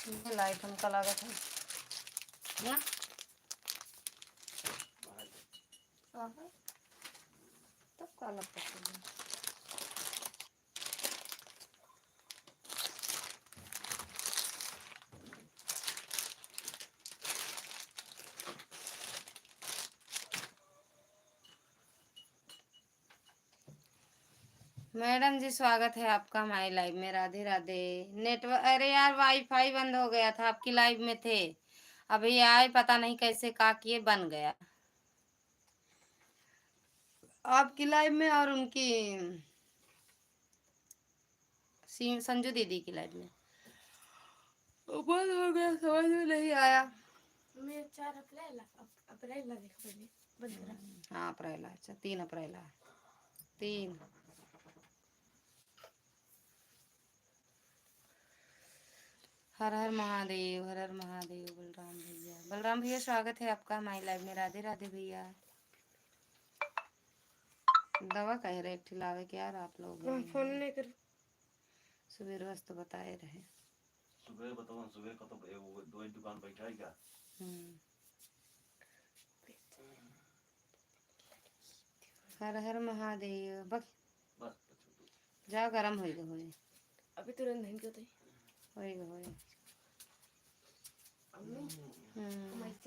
ये लाइट हमका लागत है ना। तब का लगता है मैडम जी, स्वागत है आपका हमारी लाइव में। राधे राधे। नेटवर्क, अरे यार वाईफाई बंद हो गया था, आपकी लाइव में थे, अभी आए, पता नहीं कैसे का किए बन गया आपकी लाइव में और उनकी संजू दीदी की लाइव में बंद हो गया, समझ में नहीं आया। मैं 4 अप्रैल देख पहले बंद करा। हाँ अप्रैल, अच्छा 3 अप्रैल, 3। हर हर महादेव, हर हर महादेव। बलराम भैया, बलराम भैया स्वागत है आपका हमारी लाइव में। राधे राधे भैया। दवा कह रहे खिलावे के यार आप लोग फोन नहीं कर। सुबह रोज तो बताए रहे। सुबह बताओ, सुबह का तो वो दो ही दुकान बैठा है क्या। हर हर महादेव। बस बस जाओ, गरम होई अभी तुरंत नहीं होता होई।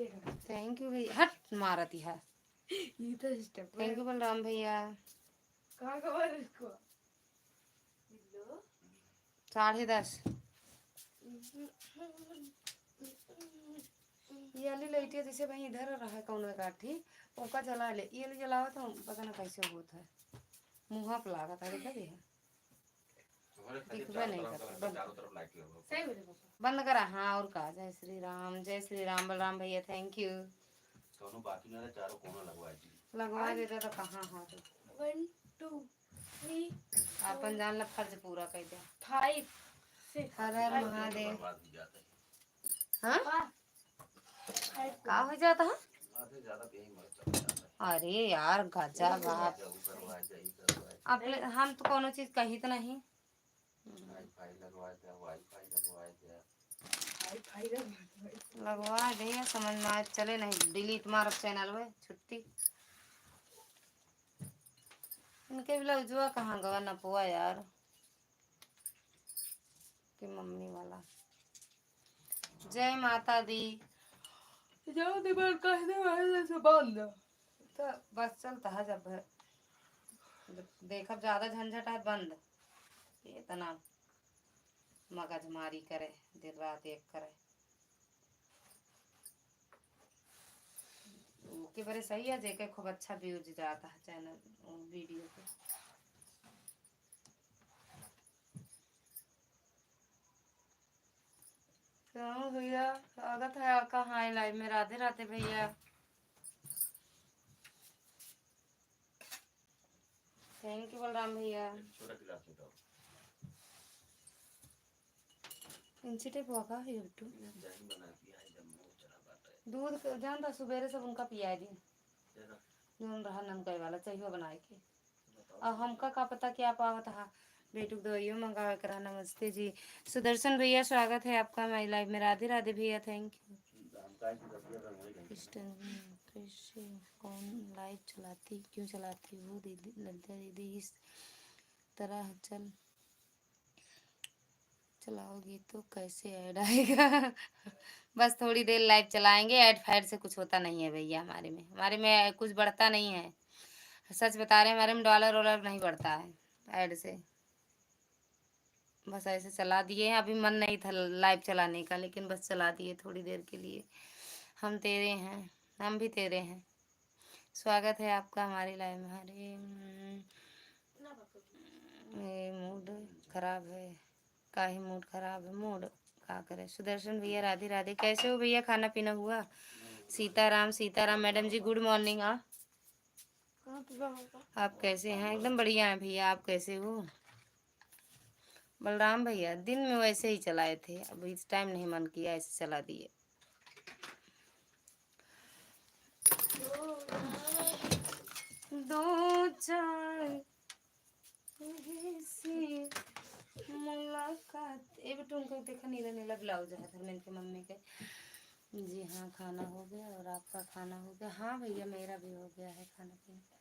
है। थैंक यू भैया। हट मारती है। ये तो स्टेप थैंक यू बलराम भैया। कहाँ खबर इसको 10:30। ये वाली लाइटिया जैसे भाई इधर रहा कौन काठी ओका जला ले, ये जलावा तो पता ना कैसे होता है, मुँह पे लागत है। देखा भी है, दिखबे नहीं करता। बंद करा। हाँ और कहा जय श्री राम, जय श्री राम। बलराम भैया थैंक यू। दोनों बाकी ना चारों कोना लगवा देता तो कहाँ हाथ। 1 2 3 अपन जान ला फर्ज पूरा कर दे। 5 6 हर हर महादेव। हाँ का हो हाँ जाता है। अरे यार गजब बाप। अपने हम तो कोनो चीज कही तो नहीं। लगवा दे, समझ में आए चले नहीं डिलीट मारो चैनल में छुट्टी। इनके ब्लाउजवा कहाँ गवा नपुआ यार की मम्मी वाला। जय माता दी। जाओ दीवार कहने वाले से बंद तो बस चलता है। जब देखब ज्यादा झंझट है बंद, इतना मगजमारी करे दिन रात एक करे के बड़े सही है। जेके खूब अच्छा व्यूज जाता है चैनल वीडियो पे। तो भैया स्वागत है आपका हाई लाइव में। राधे राधे भैया। थैंक यू बलराम भैया। इंची टेप हुआ का यूट्यूब दूध जानता सुबेरे सब उनका पिया दी जो रहा नमकई वाला चाहिए बनाए के। और हमका का पता क्या पावत हा बेटू दवाइयों मंगावे करा। नमस्ते जी सुदर्शन भैया, स्वागत है आपका हमारी लाइव में। राधे राधे भैया थैंक यू। कौन लाइव चलाती क्यों चलाती वो दीदी ललिता दीदी इस तरह चलाओगी तो कैसे ऐड आएगा। बस थोड़ी देर लाइव चलाएंगे, ऐड फैड से कुछ होता नहीं है भैया। हमारे में कुछ बढ़ता नहीं है, सच बता रहे हैं। हमारे में डॉलर वॉलर नहीं बढ़ता है ऐड से। बस ऐसे चला दिए हैं, अभी मन नहीं था लाइव चलाने का लेकिन बस चला दिए थोड़ी देर के लिए। हम तेरे हैं, हम भी तेरे हैं। स्वागत है आपका हमारी लाइव में। हरे मूड खराब है, काहे मूड खराब है। मूड का करे। सुदर्शन भैया राधे राधे। कैसे हो भैया, खाना पीना हुआ। सीताराम सीताराम मैडम जी गुड मॉर्निंग। आप कैसे हैं। एकदम बढ़िया है भैया, आप कैसे हो। बलराम भैया दिन में वैसे ही चलाए थे, अब इस टाइम नहीं मन किया ऐसे चला दिए। दो चार मुलाकात ए बेटू उनको सूट देखा नीला नीला ब्लाउज है धर्मेंद्र की मम्मी के। जी हाँ, खाना हो गया और आपका खाना हो गया? हाँ भैया, मेरा भी हो गया है खाना पीना।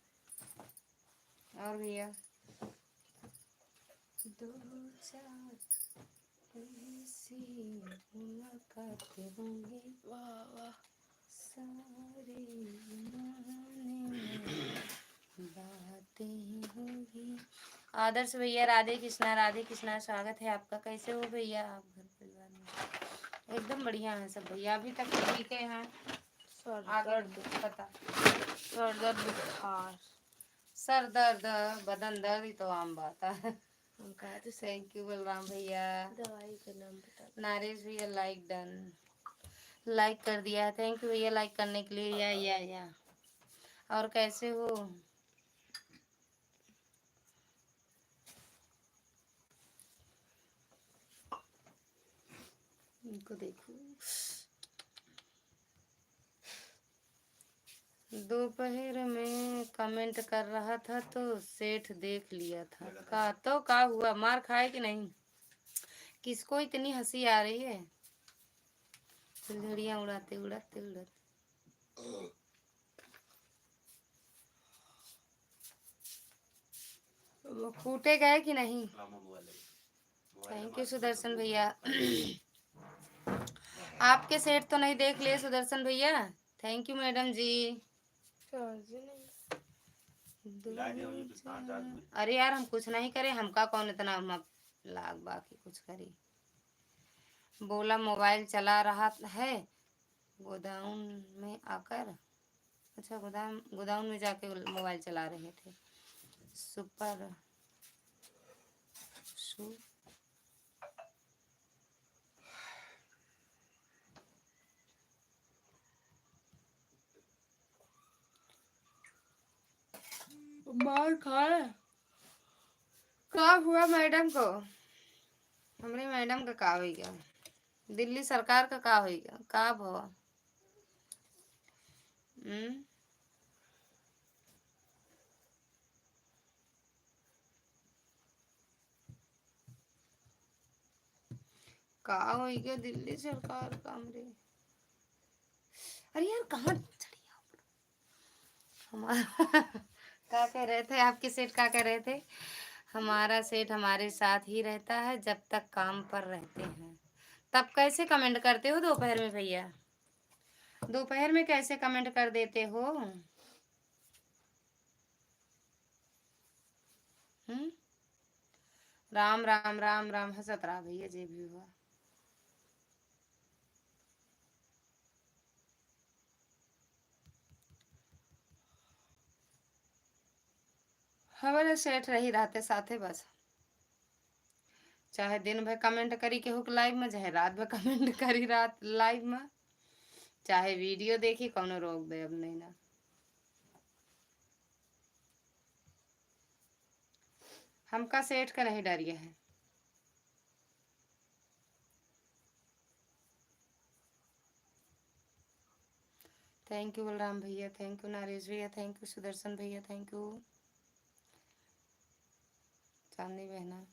और भैया दो चार ऐसी मुलाकातें होंगी, वाह वाह। सारी बातें ही होंगी। आदर्श भैया, राधे कृष्णा राधे कृष्णा, स्वागत है आपका। कैसे हो भैया आप? घर परिवार में एकदम बढ़िया है सब भैया, अभी तक तो ठीक है हैं। सर आगे दर्द, पता, सर दर्द, बुखार, सर दर्द, बदन दर्द, ये तो आम बात है। हम कहा तो थैंक यू बलराम भैया। दवाई का नाम बता। नारेश भैया लाइक डन, लाइक कर दिया है, थैंक यू भैया लाइक करने के लिए। या और कैसे हो? इनको देखो, दोपहर में कमेंट कर रहा था तो सेठ देख लिया था। का हुआ, मार खाए कि नहीं? किसको इतनी हंसी आ रही है? फुलझड़ियाँ उड़ाते उड़ाते उड़ाते। वो कूटे गए कि नहीं? थैंक यू सुदर्शन भैया। आपके सेठ तो नहीं देख लिए सुदर्शन भैया? थैंक यू मैडम जी। अरे यार, हम कुछ नहीं करे, हमका कौन इतना लाग बाकी कुछ करी। बोला मोबाइल चला रहा है गोदाउन में आकर। अच्छा, गोदाउन में जाके मोबाइल चला रहे थे। सुपर शू मार खाए। का हुआ मैडम को? हमारी मैडम का हो गया? दिल्ली सरकार का हो गया? का भवा? का हो गया दिल्ली सरकार का हमरे? अरे यार, कहाँ चढ़ी आप? हमारा क्या कह रहे थे? आपके सेठ क्या कह रहे थे? हमारा सेठ हमारे साथ ही रहता है जब तक काम पर रहते हैं। तब कैसे कमेंट करते हो दोपहर में भैया? दोपहर में कैसे कमेंट कर देते हो? राम राम राम राम, हंसत रहा भैया जे भी हुआ। हमारे सेठ रही रहते साथे बस। चाहे दिन भर कमेंट करी के हुक लाइव में, चाहे रात भर कमेंट करी रात लाइव में, चाहे वीडियो देखी, कौनो रोक दे अब नहीं ना। हमका सेठ का नहीं डरिए है। थैंक यू बलराम भैया, थैंक यू नरेश भैया, थैंक यू सुदर्शन भैया, थैंक यू चांदी बहना,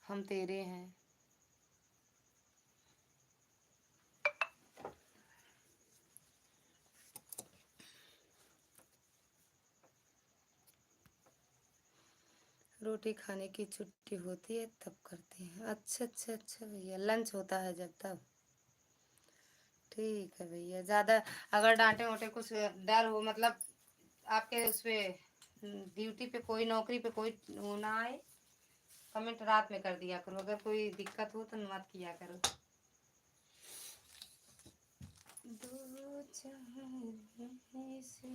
हम तेरे हैं। रोटी खाने की छुट्टी होती है तब करते हैं। अच्छा अच्छा अच्छा भैया, लंच होता है जब तब? ठीक है भैया। ज़्यादा अगर डांटे वाटे कुछ डर हो, मतलब आपके उस पर ड्यूटी पे कोई, नौकरी पे कोई वो ना आए, कमेंट रात में कर दिया करो। अगर कोई दिक्कत हो तो मत किया करो। दो चार ऐसे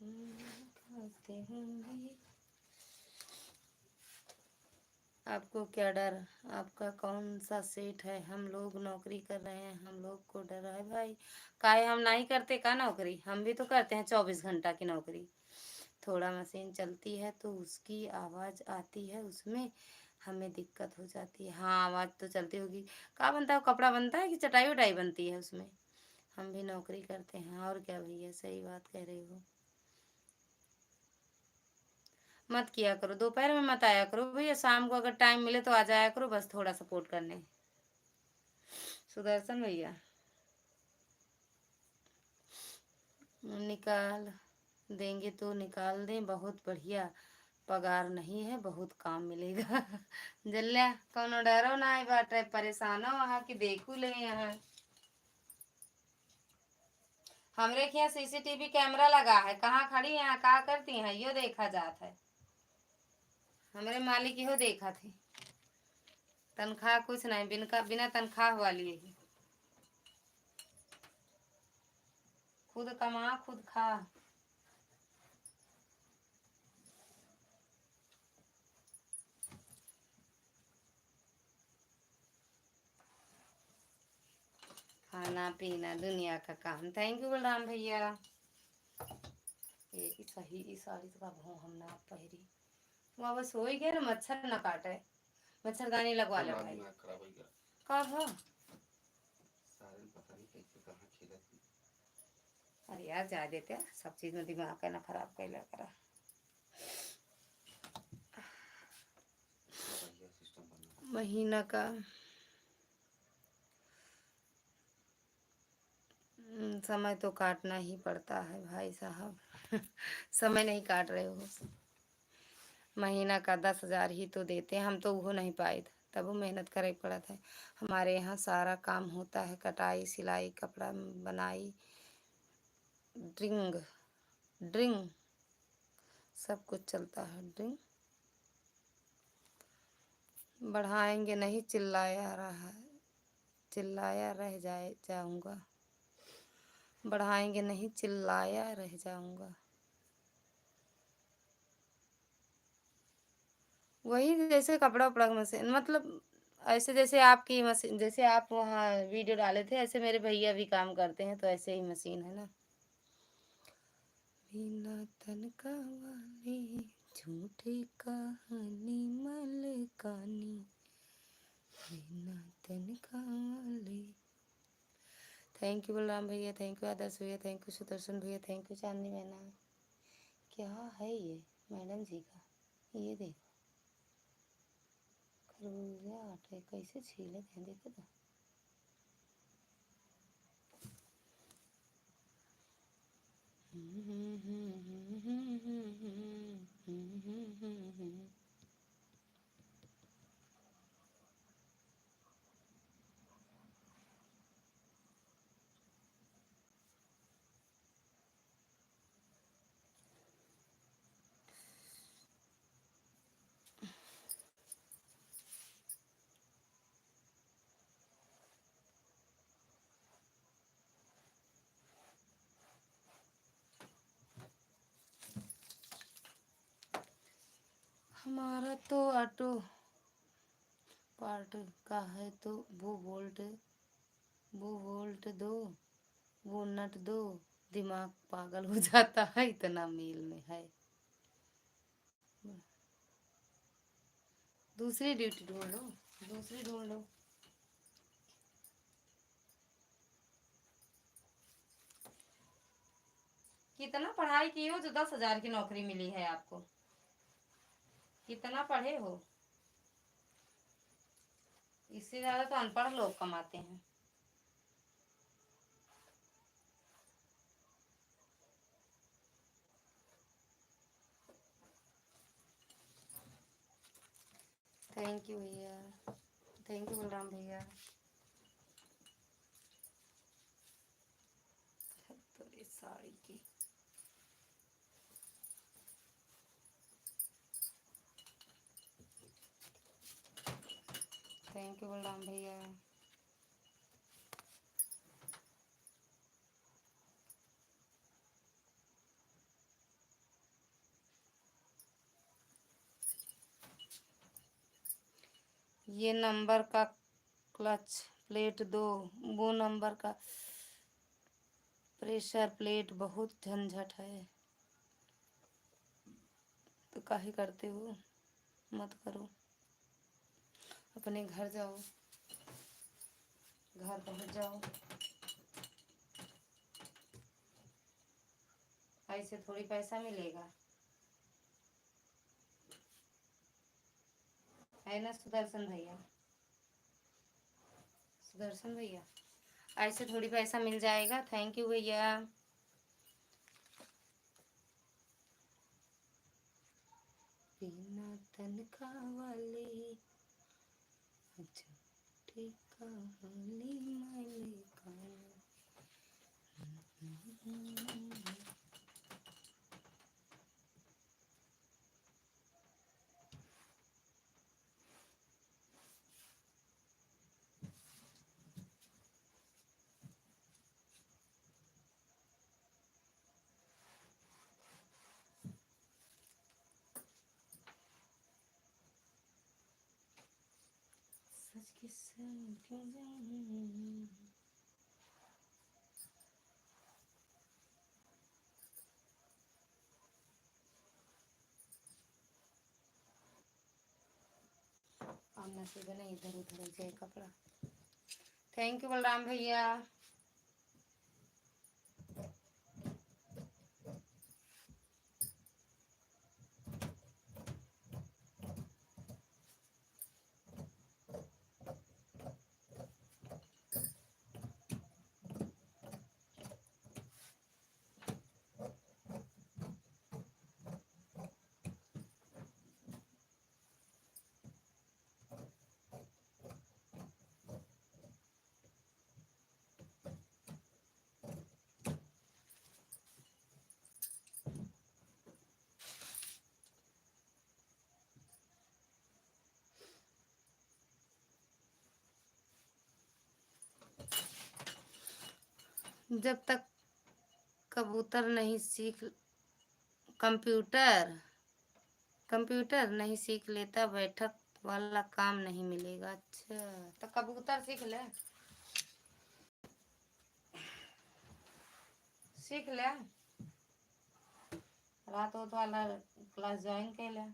मुलाकातें होंगी। आपको क्या डर? आपका कौन सा सेठ है? हम लोग नौकरी कर रहे हैं, हम लोग को डर है भाई। काहे हम नहीं करते का नौकरी? हम भी तो करते हैं 24 घंटा की नौकरी। थोड़ा मशीन चलती है तो उसकी आवाज़ आती है, उसमें हमें दिक्कत हो जाती है। हाँ, आवाज़ तो चलती होगी। का बनता है? कपड़ा बनता है कि चटाई वटाई बनती है उसमें? हम भी नौकरी करते हैं और क्या भैया, सही बात कह रहे हो। मत किया करो, दोपहर में मत आया करो भैया, शाम को अगर टाइम मिले तो आ जाया करो, बस थोड़ा सपोर्ट करने। सुदर्शन भैया निकाल देंगे तो निकाल दें, बहुत बढ़िया, पगार नहीं है, बहुत काम मिलेगा। जल्ला कौनो डरो ना है बाटे, परेशानो वहाँ की देखू ले यहाँ हमरे के यहाँ सीसीटीवी कैमरा लगा है, कहाँ खड़ी यहाँ का करती हैं, यो देखा जाता है। हमारे मालिक यो देखा थे, तनख्वाह कुछ नहीं, बिना तनख्वाह वाली है, खुद कमा खुद खा। खाना पीना दुनिया का काम। थैंक यू बलराम भैया। ये सही ई साड़ी का भाव हम ना पहरी वहाँ बस हो ही गया ना, मच्छर न काटे, मच्छरदानी लगवा ले भाई। कब हो? अरे यार जा देते, सब चीज में दिमाग का ना खराब कैला करा। महीना का समय तो काटना ही पड़ता है भाई साहब। समय नहीं काट रहे हो। महीना का 10,000 ही तो देते हैं, हम तो वो नहीं पाए थे, तब वो मेहनत करे पड़ा था। हमारे यहाँ सारा काम होता है, कटाई सिलाई कपड़ा बनाई ड्रिंग ड्रिंग सब कुछ चलता है। ड्रिंग बढ़ाएंगे नहीं, चिल्लाया रह जाऊंगा, बढ़ाएंगे नहीं चिल्लाया रह जाऊंगा। वही जैसे कपड़ा उपड़ा की मशीन, मतलब ऐसे जैसे आपकी मशीन, जैसे आप वहाँ वीडियो डाले थे, ऐसे मेरे भैया भी काम करते हैं, तो ऐसे ही मशीन है ना। बिना तनका वाली झूठी कहानी मलकानी, बिना तनका वाली। थैंक यू बलराम भैया, थैंक यू आदर्श भैया, थैंक यू सुदर्शन भैया, थैंक यू चांदनी बहना। क्या है ये मैडम जी का, ये देखो खरबूजा आटे कैसे छीले थे, देखो तो। हमारा तो ऑटो पार्ट का है, तो वो वोल्ट दो, वो नट दो, दिमाग पागल हो जाता है, इतना मील में है। दूसरी ड्यूटी ढूंढो, दूसरी ढूंढो। कितना पढ़ाई की हो जो 10,000 की नौकरी मिली है आपको? कितना पढ़े हो? इससे ज्यादा तो अनपढ़ लोग कमाते हैं। थैंक यू भैया, थैंक यू बलराम भैया। तो इस साड़ी की थैंक यू बलराम भैया। ये नंबर का क्लच प्लेट दो, वो नंबर का प्रेशर प्लेट, बहुत झंझट है, तो काहे करते हो, मत करो, अपने घर जाओ, घर पहुंच जाओ। ऐसे थोड़ी पैसा मिलेगा। है ना सुदर्शन भैया, सुदर्शन भैया ऐसे थोड़ी पैसा मिल जाएगा। थैंक यू भैया। बिना तनख्वाह वाले झूठी कहानी मालिकाना। सच के संग क्यों जाऊं? अब नसीब नहीं, इधर उधर जाए कपड़ा। थैंक यू बलराम भैया। जब तक कबूतर नहीं सीख कंप्यूटर कंप्यूटर नहीं सीख लेता बैठक वाला काम नहीं मिलेगा। अच्छा तो कबूतर सीख ले, सीख ले, रात होत वाला क्लास ज्वाइन कर ले।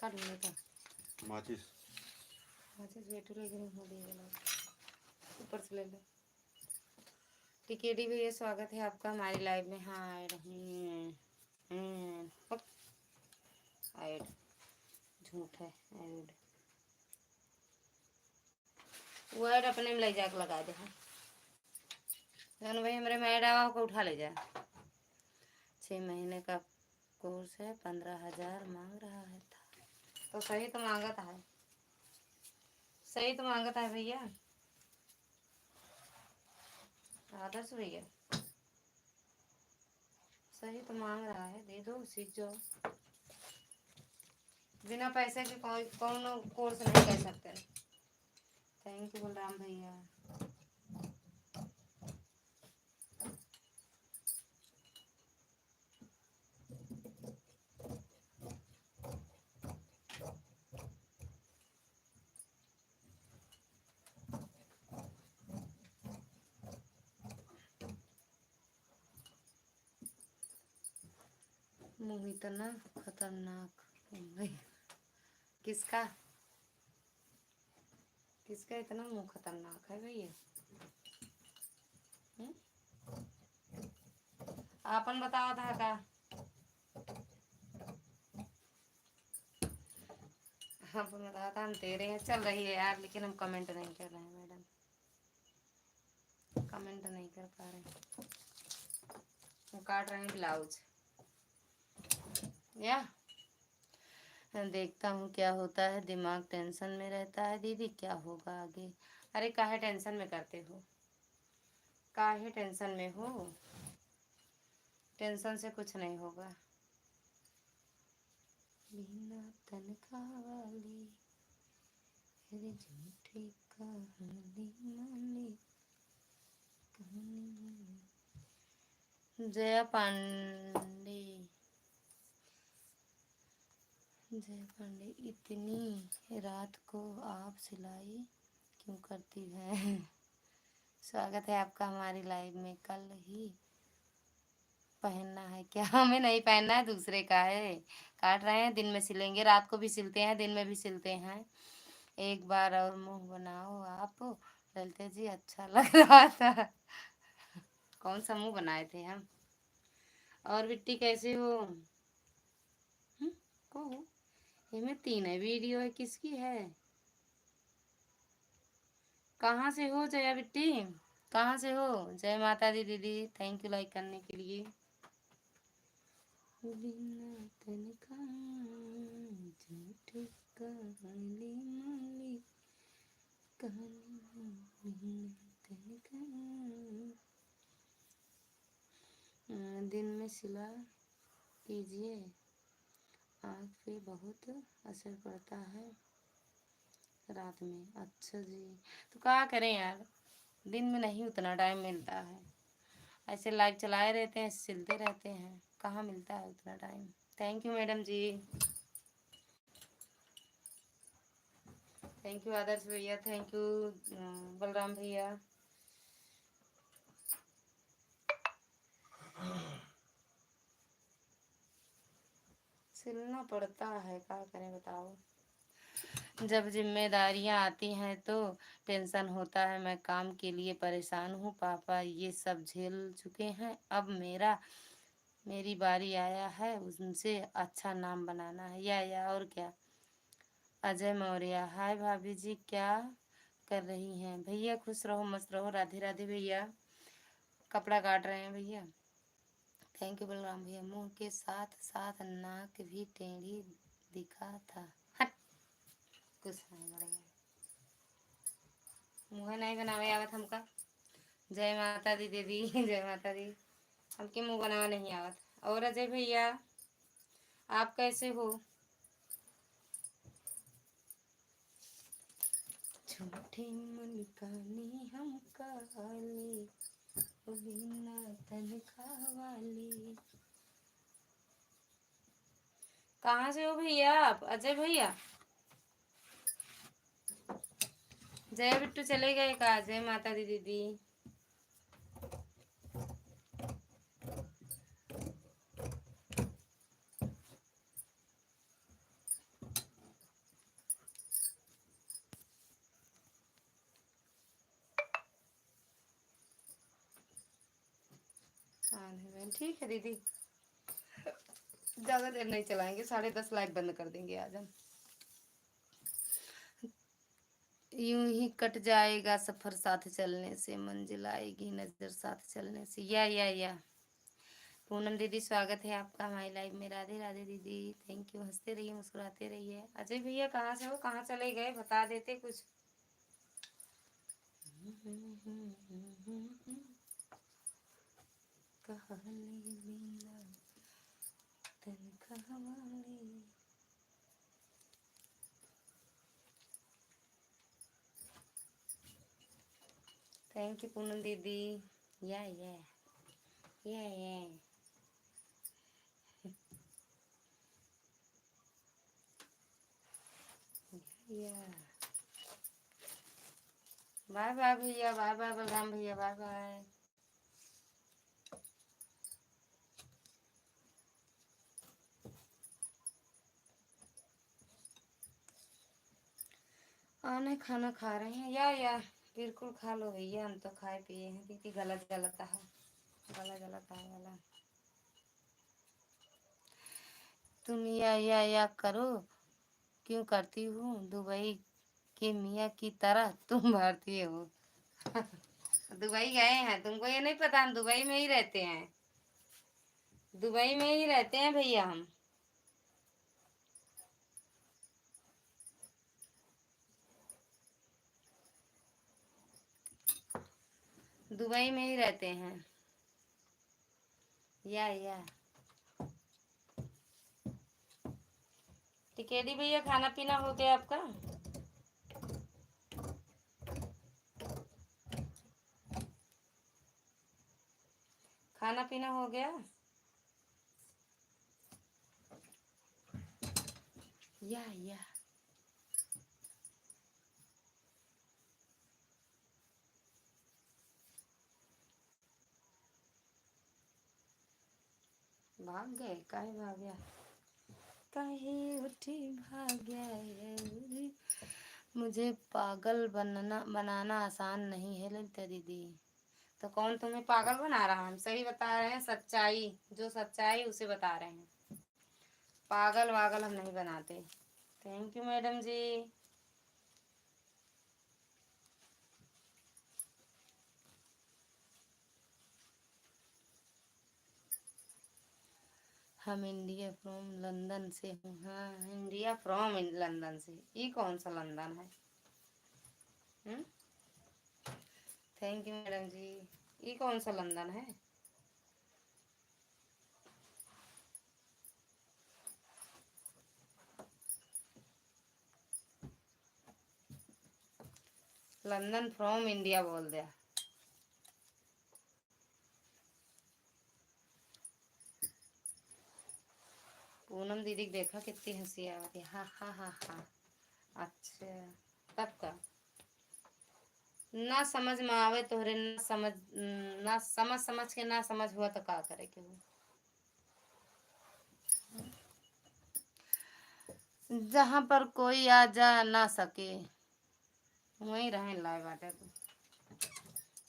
काट लेता माचिस माचिस बेटू ले गए हो दिए ऊपर से ले ले। टिकेडी भैया स्वागत है आपका हमारी लाइव में। हाँ ऐड ऐड झूठ है। ऐड वो ऐड अपने में ले जाकर लगा दे। भाई हमारे में ऐड आवा को उठा ले जा। 6 महीने का कोर्स है, 15,000 मांग रहा है था। तो सही तो मांगता है, सही तो मांगता है भैया। आदर्श भैया सही तो मांग रहा है, दे दो, सीख जाओ। बिना पैसे के कौन कोर्स नहीं कर सकते। थैंक यू बलराम भैया। मुंह इतना खतरनाक भैया। किसका किसका इतना मुंह खतरनाक है भैया? आपन बताओ था का? आपन बताओ था हम तेरे हैं। चल रही है यार, लेकिन हम कमेंट नहीं कर रहे हैं मैडम, कमेंट नहीं कर पा रहे। हम काट रहे हैं ब्लाउज। या देखता हूँ क्या होता है। दिमाग टेंशन में रहता है दीदी, क्या होगा आगे? अरे काहे टेंशन में करते हो, काहे टेंशन में हो? टेंशन से कुछ नहीं होगा। बिना तनख्वाह वाली फिर झूठी कहानी मालिक कहानी। जया पांडे, जय पांडे, इतनी रात को आप सिलाई क्यों करती हैं? स्वागत है आपका हमारी लाइव में। कल ही पहनना है क्या? हमें नहीं पहनना है, दूसरे का है। काट रहे हैं, दिन में सिलेंगे, रात को भी सिलते हैं, दिन में भी सिलते हैं। एक बार और मुंह बनाओ आप ललते जी, अच्छा लग रहा था। कौन सा मुंह बनाए थे हम? और बिट्टी कैसे हो? को इनमें 3 है, वीडियो है, किसकी है? कहाँ से हो जया बिट्टी? कहाँ से हो? जय माता दी दीदी, थैंक यू लाइक करने के लिए। बिना तनका झूठी काली माली कहानी बिना तनका। दिन में सिला कीजिए, आँख पे बहुत असर पड़ता है रात में। अच्छा जी, तो क्या करें यार, दिन में नहीं उतना टाइम मिलता है। ऐसे लाइव चलाए रहते हैं, सिलते रहते हैं, कहाँ मिलता है उतना time. Thank you madam ji, thank you Adarsh भैया, थैंक यू बलराम भैया। सिलना पड़ता है, क्या करें बताओ। जब जिम्मेदारियां आती हैं तो टेंशन होता है। मैं काम के लिए परेशान हूँ, पापा ये सब झेल चुके हैं, अब मेरी बारी आया है, उनसे अच्छा नाम बनाना है। या और क्या। अजय मौर्य, हाय भाभी जी, क्या कर रही हैं? भैया खुश रहो मस्त रहो, राधे राधे भैया। कपड़ा काट रहे हैं भैया। थैंक यू बलराम भैया। मुंह के साथ साथ नाक भी टेढ़ी दिखा था। हट, कुछ नहीं बढ़िया। मुँह नहीं बनावे आवत हमका। जय माता दी दीदी, जय माता दी। हमके मुँह बनावा नहीं आवत। और अजय भैया, आप कैसे हो? झूठी मन कानी हम काली, बिना तनखा वाली। कहाँ से हो भैया आप? अजय भैया, जय बिट्टू चले गए का? जय माता दी दीदी। ठीक है दीदी, ज्यादा देर नहीं चलाएंगे, 10:30 लाइव बंद कर देंगे आज हम। यूं ही कट जाएगा सफर साथ चलने से, मंजिल आएगी नजर साथ चलने से। या पूनम दीदी, स्वागत है आपका हमारी लाइव में। राधे राधे दीदी, थैंक यू। हंसते रहिए, मुस्कुराते रहिए। अजय भैया कहाँ से हो, कहाँ चले गए, बता देते कुछ। कहानी बिना तनखा वाली। थैंक यू पूनम दीदी। या बाय बाय भैया, बाय बाय बलराम भैया, बाय बाय। आने खाना खा रहे हैं या बिल्कुल खा लो भैया, हम तो खाए पिए हैं। दीदी गला जलता है, गला जलता है गला। तुम या करो, क्यों करती हूँ दुबई के मियाँ की तरह, तुम भारतीय हो। दुबई गए हैं, तुमको ये नहीं पता? हम दुबई में ही रहते हैं, दुबई में ही रहते हैं भैया हम। दुबई में ही रहते हैं। या टिकेडी भैया, खाना पीना हो गया आपका? खाना पीना हो गया? या भाग गए, काहे भाग गया, काहे उठी भाग गया है। मुझे पागल बनाना आसान नहीं है ललिता दीदी। तो कौन तुम्हें पागल बना रहा है? हम सही बता रहे हैं, सच्चाई, जो सच्चाई उसे बता रहे हैं। पागल वागल हम नहीं बनाते। थैंक यू मैडम जी। हम इंडिया फ्रॉम लंदन से हूँ। हाँ, इंडिया फ्रॉम लंदन से। ये कौन सा लंदन है? थैंक यू मैडम जी। ये कौन सा लंदन है? लंदन फ्रॉम इंडिया बोल दिया। पूनम दीदी को देखा कितनी हंसी आ रही। हा हा हा हा। अच्छा, तब का ना समझ में आवे तोहरे, ना समझ समझ के ना समझ हुआ तो का करे के हो। जहाँ पर कोई आ जा ना सके वहीं रहे लाए बाटे। तो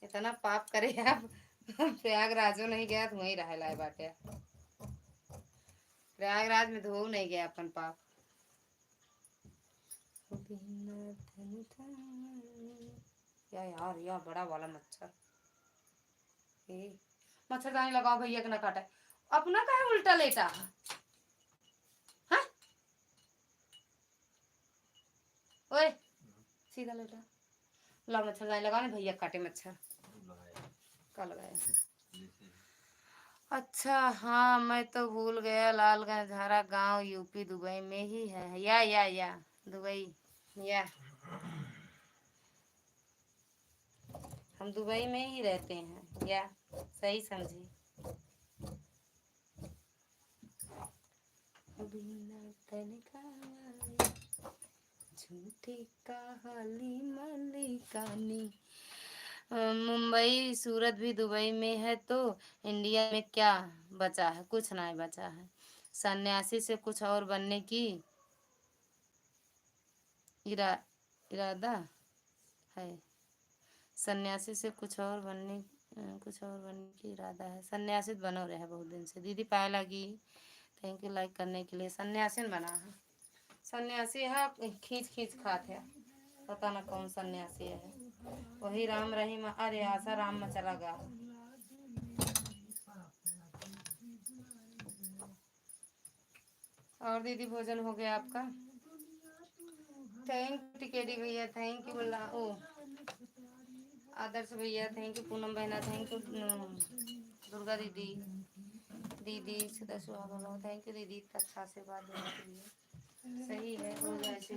इतना पाप करे आप प्रयागराजो नहीं गया तो वहीं रहे लाए बाटे। प्रयागराज में धो नहीं गया अपन पाप। या यार, या बड़ा वाला मच्छर। मच्छरदानी लगाओ भैया के ना काटे। अपना का उल्टा लेटा है? हाँ? ओए सीधा लेटा। ला मच्छरदानी लगाओ ना भैया काटे मच्छर। का लगाया? अच्छा हाँ, मैं तो भूल गया, लालगंज झारा गांव यूपी दुबई में ही है। या दुबई या हम दुबई में ही रहते हैं या सही समझी। झूठी कहाली मलिकानी। मुंबई सूरत भी दुबई में है तो इंडिया में क्या बचा है? कुछ नहीं बचा है। सन्यासी से कुछ और बनने की इरादा है। सन्यासी से कुछ और बनने की इरादा है। सन्यासी बनो रहे बहुत दिन से। दीदी पाए लगी, थैंक यू लाइक करने के लिए। सन्यासी बना है, सन्यासी है खींच खींच खाते है। पता ना कौन सन्यासी है। वही राम रहीम। अरे आशा राम में चला गया। और दीदी भोजन हो गया आपका? थैंक यू टिकेटी भैया, थैंक यू बोला ओ आदर्श भैया, थैंक यू पूनम बहना, थैंक यू दुर्गा दीदी, दीदी सदा सुहागन, थैंक यू दीदी इतना अच्छा से बात देने के लिए। सही है, हो जाए ऐसे।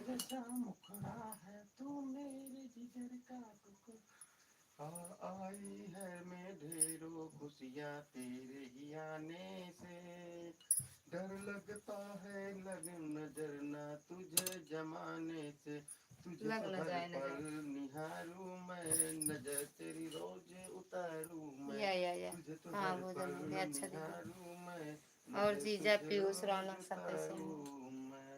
आई है में ढेरों खुशियाँ तेरे ही आने से। डर लगता है लग नजर ना तुझे जमाने से। तुझे लग न हर जाए पल निहारूं मैं, नजर तेरी रोज उतारूं मैं। या तुझे तो हाँ हर भोजन पल हो गया। अच्छा दीदी। निहारूं मैं, और नजर जीजा तुझे पीयूष रोज रौनक सब कैसे हैं? उतारूं मैं।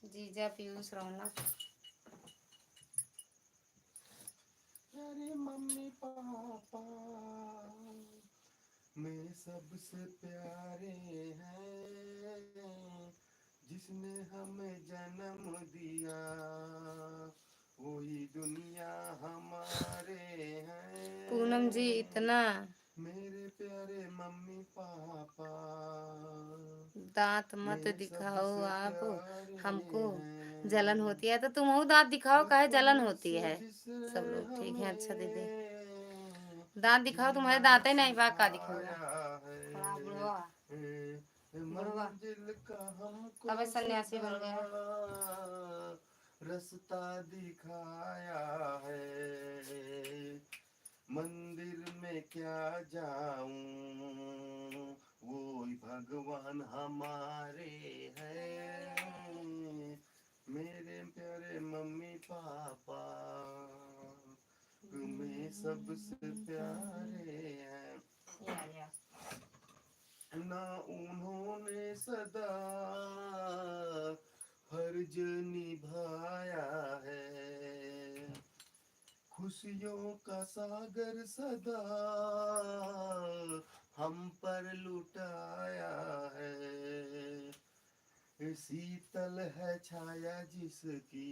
जीजा पीयूष रौनक। अरे मम्मी पापा में सबसे प्यारे हैं, जिसने हमें जन्म दिया वही दुनिया हमारे पूनम जी हैं। इतना मेरे प्यारे मम्मी पापा दांत मत में दिखाओ सबसे आप, प्यारे हमको जलन हैं। होती है। तो तुम दांत दिखाओ, काहे जलन बचपन होती से है? सब जिसने लोग ठीक है। अच्छा दीदी हमें दांत दिखाओ, तुम्हारे दांत ही जीना नहीं बा, का दिखूंगा? सिखाया बड़ा बुढ़वा है, बुढ़वा मंजिल का हमको तब सन्यासी बन गया। सदा रास्ता दिखाया है। मंदिर में क्या जाऊं वो भगवान हमारे हैं। मेरे प्यारे मम्मी पापा तुम्हें सबसे प्यारे हैं। या उन्होंने सदा फर्ज निभाया है, खुशियों का सागर सदा हम पर लुटाया है। शीतल है छाया जिसकी,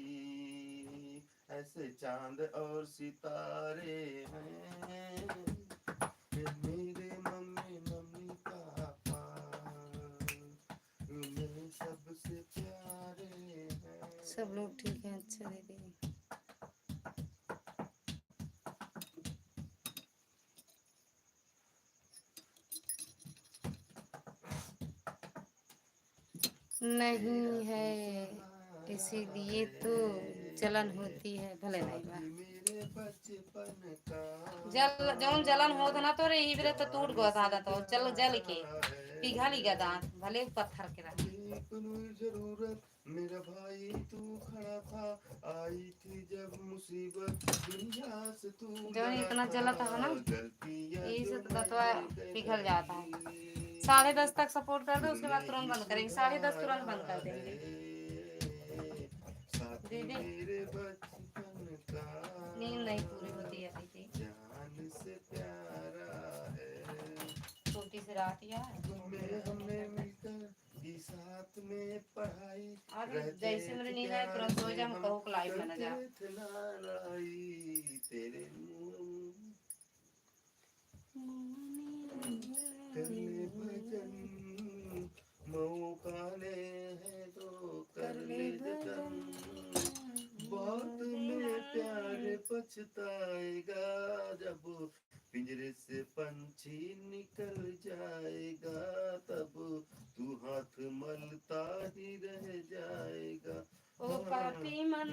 ऐसे चांद और सितारे हैं। मेरे मम्मी मम्मी पापा में सबसे प्यारे हैं। सब लोग ठीक हैं। अच्छा दीदी, नहीं है इसीलिए तो जलन होती है। भले नहीं बा मेरे बचपन का जल जौन जलन होत ना तो रे इबरे तो टूट गो सादा तो चल जल के पिघल गया दांत भले पत्थर के रहे। जरूरत मेरा भाई तू खड़ा था, आई थी जब मुसीबत दुनिया से तू जौन इतना जलता है ना गलतियां यही से जो तो दांतवा मैंने पिघल जाता है। गई। 10:30 तक सपोर्ट कर दो, उसके बाद तुरंत बंद करेंगे। 10:30 तुरंत बंद कर देंगे। साथी दीदी मेरे बचपन का नींद नहीं पूरी होती है दीदी, जान से प्यारा है। छोटी सी रात यार तुम्हें हमने मिलकर की साथ में पढ़ाई, अरे जैसे मेरी नींद आए तुरंत सो जा, मैं कहूँ कि लाइव में ना जा। करते थे लड़ाई तेरे कर ले भजन, मौका ले है तो कर ले जतन। बहुत में प्यार पछताएगा जब पिंजरे से पंछी निकल जाएगा, तब तू हाथ मलता ही रह जाएगा। ओ पापी मन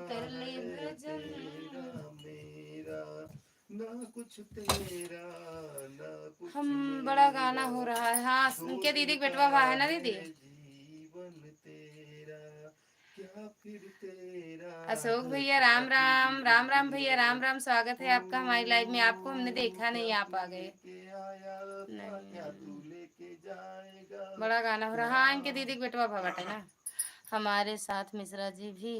कर ले भजन। तेरा मेरा ना कुछ तेरा ना कुछ हम मेरा, बड़ा गाना हो रहा है। हाँ उनके दीदी का बेटवा भाई है ना दीदी। जीवन तेरा क्या फिर तेरा। अशोक भैया राम राम, राम राम भैया राम राम, स्वागत है आपका हमारी लाइव में। आपको हमने देखा नहीं, आप आ गए। नहीं बड़ा गाना हो रहा। हाँ इनके दीदी का बेटवा भगट है ना। हमारे साथ मिश्रा जी भी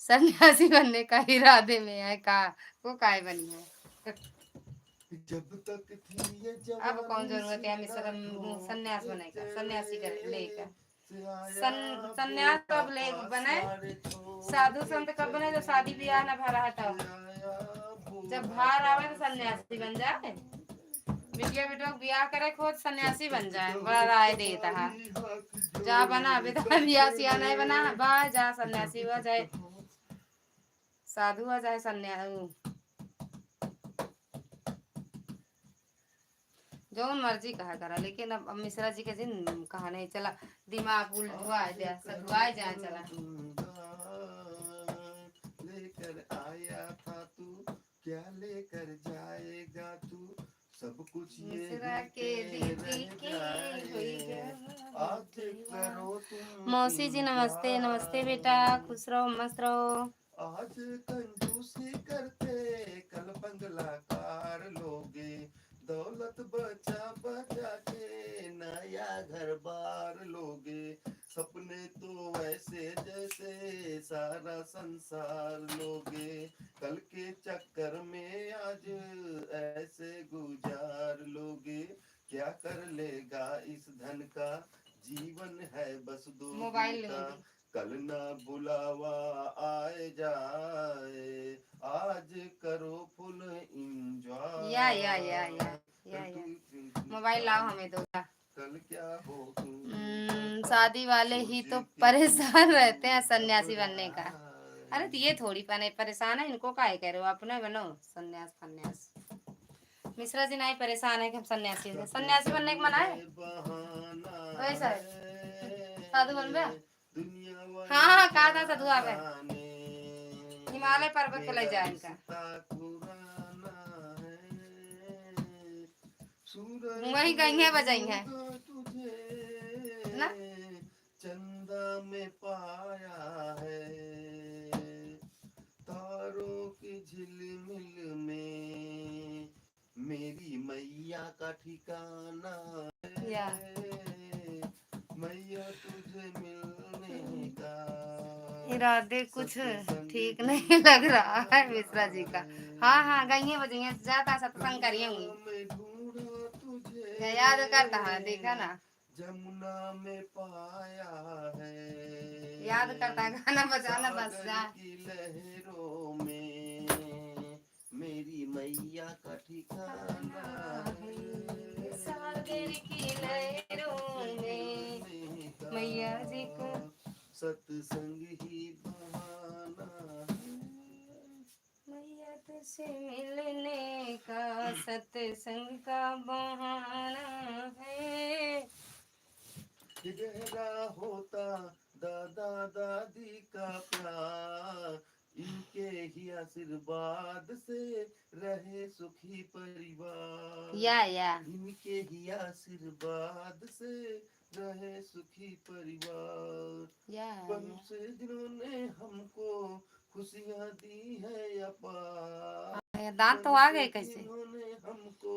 सन्यासी बनने का इरादे में है। का वो काय बनी है। जब तक थी ये अब कौन जरूरत है मिश्रा सन्यास बने का, सन्यासी कर लेकर सन्यास कब ले बने। साधु संत कब बने, जब शादी ब्याह न भरा है तब। जब भार आवे तो सन्यासी बन जाए। बिटिया बेटो ब्याह करे खुद सन्यासी बन जाए। बड़ा राय देता है। जा बना बेटा ब्याह सिया नहीं बना बा, जा सन्यासी हुआ चाहे साधु हुआ चाहे सन्यासी, जो मर्जी कहा करा। लेकिन अब मिश्रा जी के दिन कहा नहीं चला, दिमाग उल्टुआ जाए चला। लेकर आया था तू, क्या लेकर जाएगा तू, सब कुछ ये मिश्रा के दीदी के आज करो तुम। मौसी जी नमस्ते नमस्ते बेटा, खुश रहो मस्त रहो। आज कंजूसी करते कल बंगला कार लोगे, दौलत बचा बचा के नया घर बार लोगे। सपने तो ऐसे जैसे सारा संसार लोगे, कल के चक्कर में आज ऐसे गुजार लोगे। क्या कर लेगा इस धन का, जीवन है बस दो मोबाइल दिन ले का। ली। कल ना बुलावा आए जाए, आज करो फुल इंजॉय। या मोबाइल लाओ हमें दो। कल क्या हो शादी वाले ही तो परेशान रहते हैं सन्यासी बनने का। अरे तो ये थोड़ी परेशान है, इनको काहे कह रहे हो, अपने बनो सन्यास फन्यास। मिश्रा जी नहीं परेशान है कि हम सन्यासी हैं। सन्यासी बनने का मना है वैसा है। साधु बन गया। हाँ कहा था साधु आ गए। हिमालय पर्वत पर ले जाए इनका। वही गई है बजाई है ना। चंदा में पाया है, तारों की झिलमिल में मेरी मैया का ठिकाना है। या मैया तुझे मिलने का इरादे कुछ ठीक नहीं लग रहा है मिश्रा जी का। हाँ हाँ गई बजी ज्यादा सत्संग करिए होंगी। में ढूंढा तुझे याद करता है देखा ना, जमुना में पाया है याद करता है गाना बजाना बस सागर जा। की लहरों में मेरी मैया का ठिकाना है सागर की लहरों में मिलने का मैया जी को सत्संग ही बहाना मैया तुझसे मिलने का सत्संग का बहाना है। गहरा होता दादा दादी का प्यार इनके ही आशीर्वाद से रहे सुखी परिवार या इनके ही आशीर्वाद से रहे सुखी परिवार या बन से जिन्होंने हमको खुशियाँ दी है अपार दांत तो आ गए कैसे। जिन्होंने हमको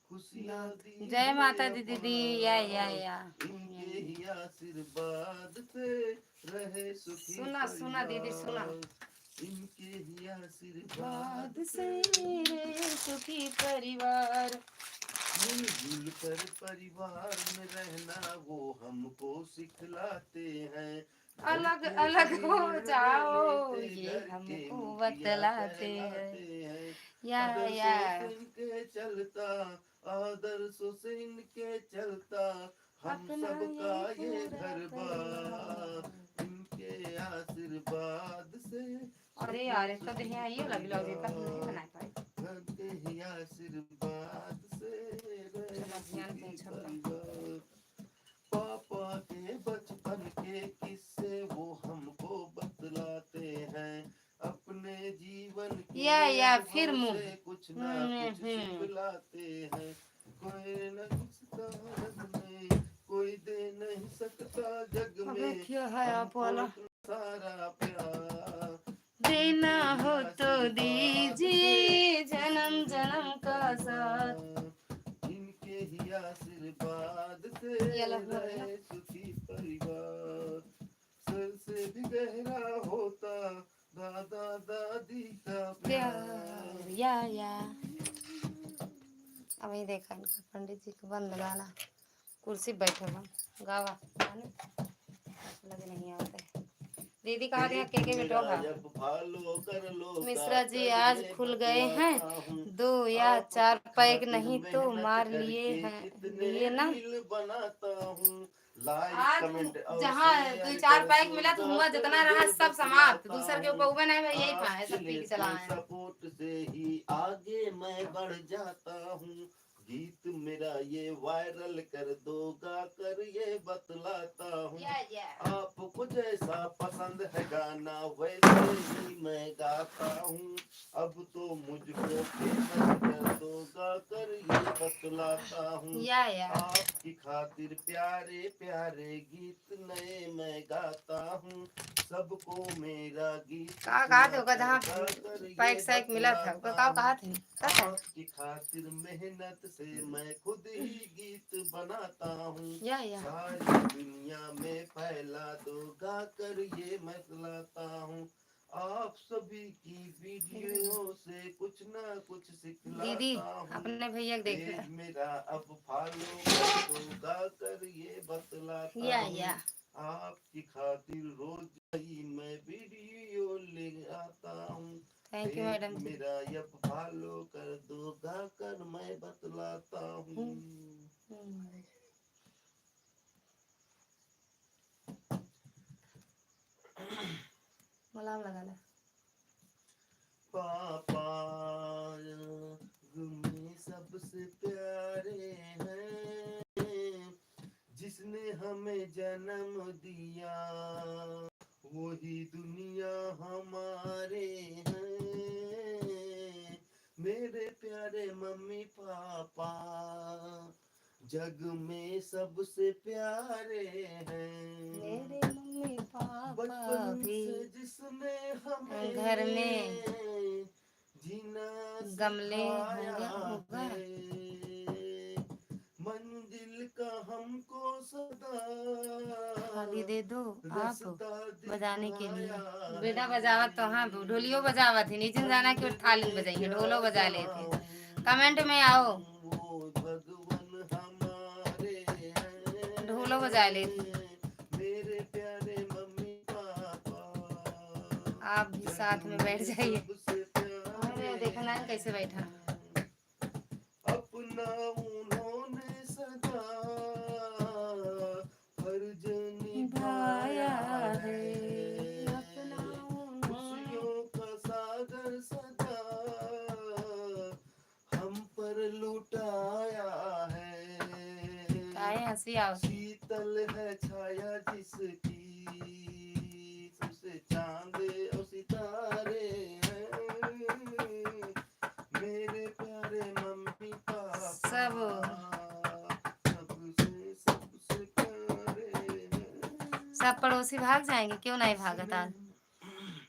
खुशियाँ दी जय है माता दी दीदी या अपार इनके ही आशीर्वाद से रहे सुखी सुना दीदी सुना। परिवार इनके ही आशीर्वाद बाद से रहे सुखी परिवार। मिलजुल कर परिवार में रहना वो हमको सिखलाते हैं अलग अलग हो जाओ ये हमको बतलाते हैं। या के चलता आदर्शों से इनके चलता हम अपना सबका ये ये पूरा घर बार इनके आशीर्वाद से अरे यार इसका तो यहाँ ये लग लगे पर नहीं बना पाए। इनके ही आशीर्वाद से रहे सुखी परिवार पापा के बचपन के किस्से वो हमको बतलाते हैं अपने जीवन के या अनुभव फिर मुंह से कुछ ना कुछ सिखलाते हैं कोई नहीं सकता जग में कोई दे नहीं सकता जग में क्या है आप वाला सारा प्यार देना हो तो दीजिए जन्म जन्म का साथ इनके ही आशीर्वाद से ये लो, रहे सुखी परिवार सर से भी गहरा होता दादा दादी का प्यार या अब ये देखा इनका पंडित जी को बंद गाना कुर्सी बैठे बन गावा गाने लगे नहीं आते। दीदी कहा दिया के बेटो मिश्रा जी आज खुल गए हैं 2 या 4 पैक नहीं तो मार लिए ना। आज जहाँ 2-4 पैक मिला तो हुआ जितना रहा सब समाप्त दूसर के ऊपर नहीं मैं यही पाए सब पी के चला आए। सपोर्ट से ही आगे मैं बढ़ जाता हूँ गीत मेरा ये वायरल कर दो गा कर ये बतलाता हूँ आपको जैसा पसंद है गाना वैसे ही मैं गाता हूँ अब तो मुझको फेमस कर दो गा कर ये बतलाता हूँ आपकी खातिर प्यारे प्यारे गीत नए मैं गाता हूँ सबको मेरा गीत कहा थे होगा जहाँ पैक सैक मिला था कहा थे आपकी खातिर मेहनत से मैं खुद ही गीत बनाता हूँ सारी दुनिया में फैला दो गा कर ये मैं लाता हूँ आप सभी की वीडियो से कुछ ना कुछ दीदी सिखलाता हूँ अपने भैया को देख मेरा अब फॉलो कर दो गा कर ये बतलाता हूँ आपकी खातिर रोज ही मैं वीडियो ले आता हूँ थैंक यू मैडम जी। मेरा अब फॉलो कर दो गा कर मैं बतलाता हूँ मलाम लगा ले पापा में सबसे प्यारे हैं जिसने हमें जन्म दिया वही दुनिया हमारे हैं मेरे प्यारे मम्मी पापा जग में सबसे प्यारे हैं मेरे मम्मी पापा बचपन भी से जिसने हमें घर में जीना गमले सिखाया होगा है मंजिल का हम सदा खाली दे दो आप रास्ता बजाने के लिए। दिखाया बेटा बजावत तो हाँ ढोलियो बजावत थी, नीचे जाना कि थाली बजाइए, ढोलो बजा लेते। कमेंट में आओ, वो भगवान हमारे हैं, ढोलो बजा लेते। मेरे प्यारे मम्मी पापा आप भी साथ में बैठ जाइए। सबसे अरे प्यारे देखना है कैसे बैठा। अपना उन्होंने सदा फर्ज निभाया है, अपना खुशियों का सागर सदा हम पर लुटाया है। काय हंसी आओ। शीतल है छाया जिसकी सबसे चांद और सितारे हैं, मेरे प्यारे मम्मी पापा सब सबसे सबसे प्यारे हैं। सब पड़ोसी भाग जाएंगे, क्यों नहीं भागत आज।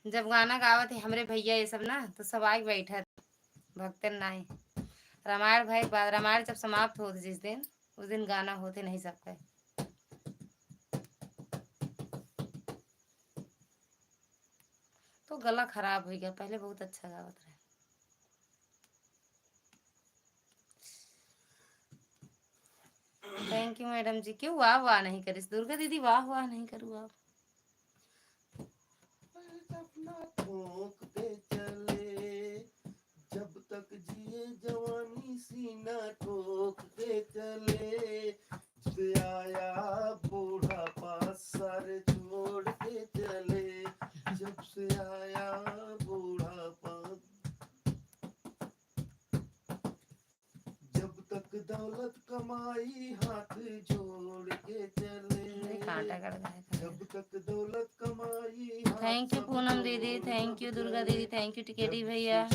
जब गाना गावत है हमरे भैया ये सब ना, तो सब आगे बैठत भक्तन नहीं। रामायण भाई बाद रामायण जब समाप्त होते जिस दिन, उस दिन गाना होते नहीं सबके। तो गला खराब हो गया, पहले बहुत अच्छा गावत रहे। थैंक यू मैडम जी। क्यों वाह वाह नहीं करिस दुर्गा दीदी, वाह वाह नहीं करूँ आप। अपना ठोकते चले जब तक जिए जवानी, सीना ठोकते चले जब आया बूढ़ापा सर छोड़ के चले, जब से आया बूढ़ापा, जब तक दौलत कमाई हाथ जोड़ के चले, कांटा कट गया। जब तक दौलत कमाई। थैंक यू पूनम दीदी, थैंक यू दुर्गा दीदी, थैंक यू टिकेटी भैया।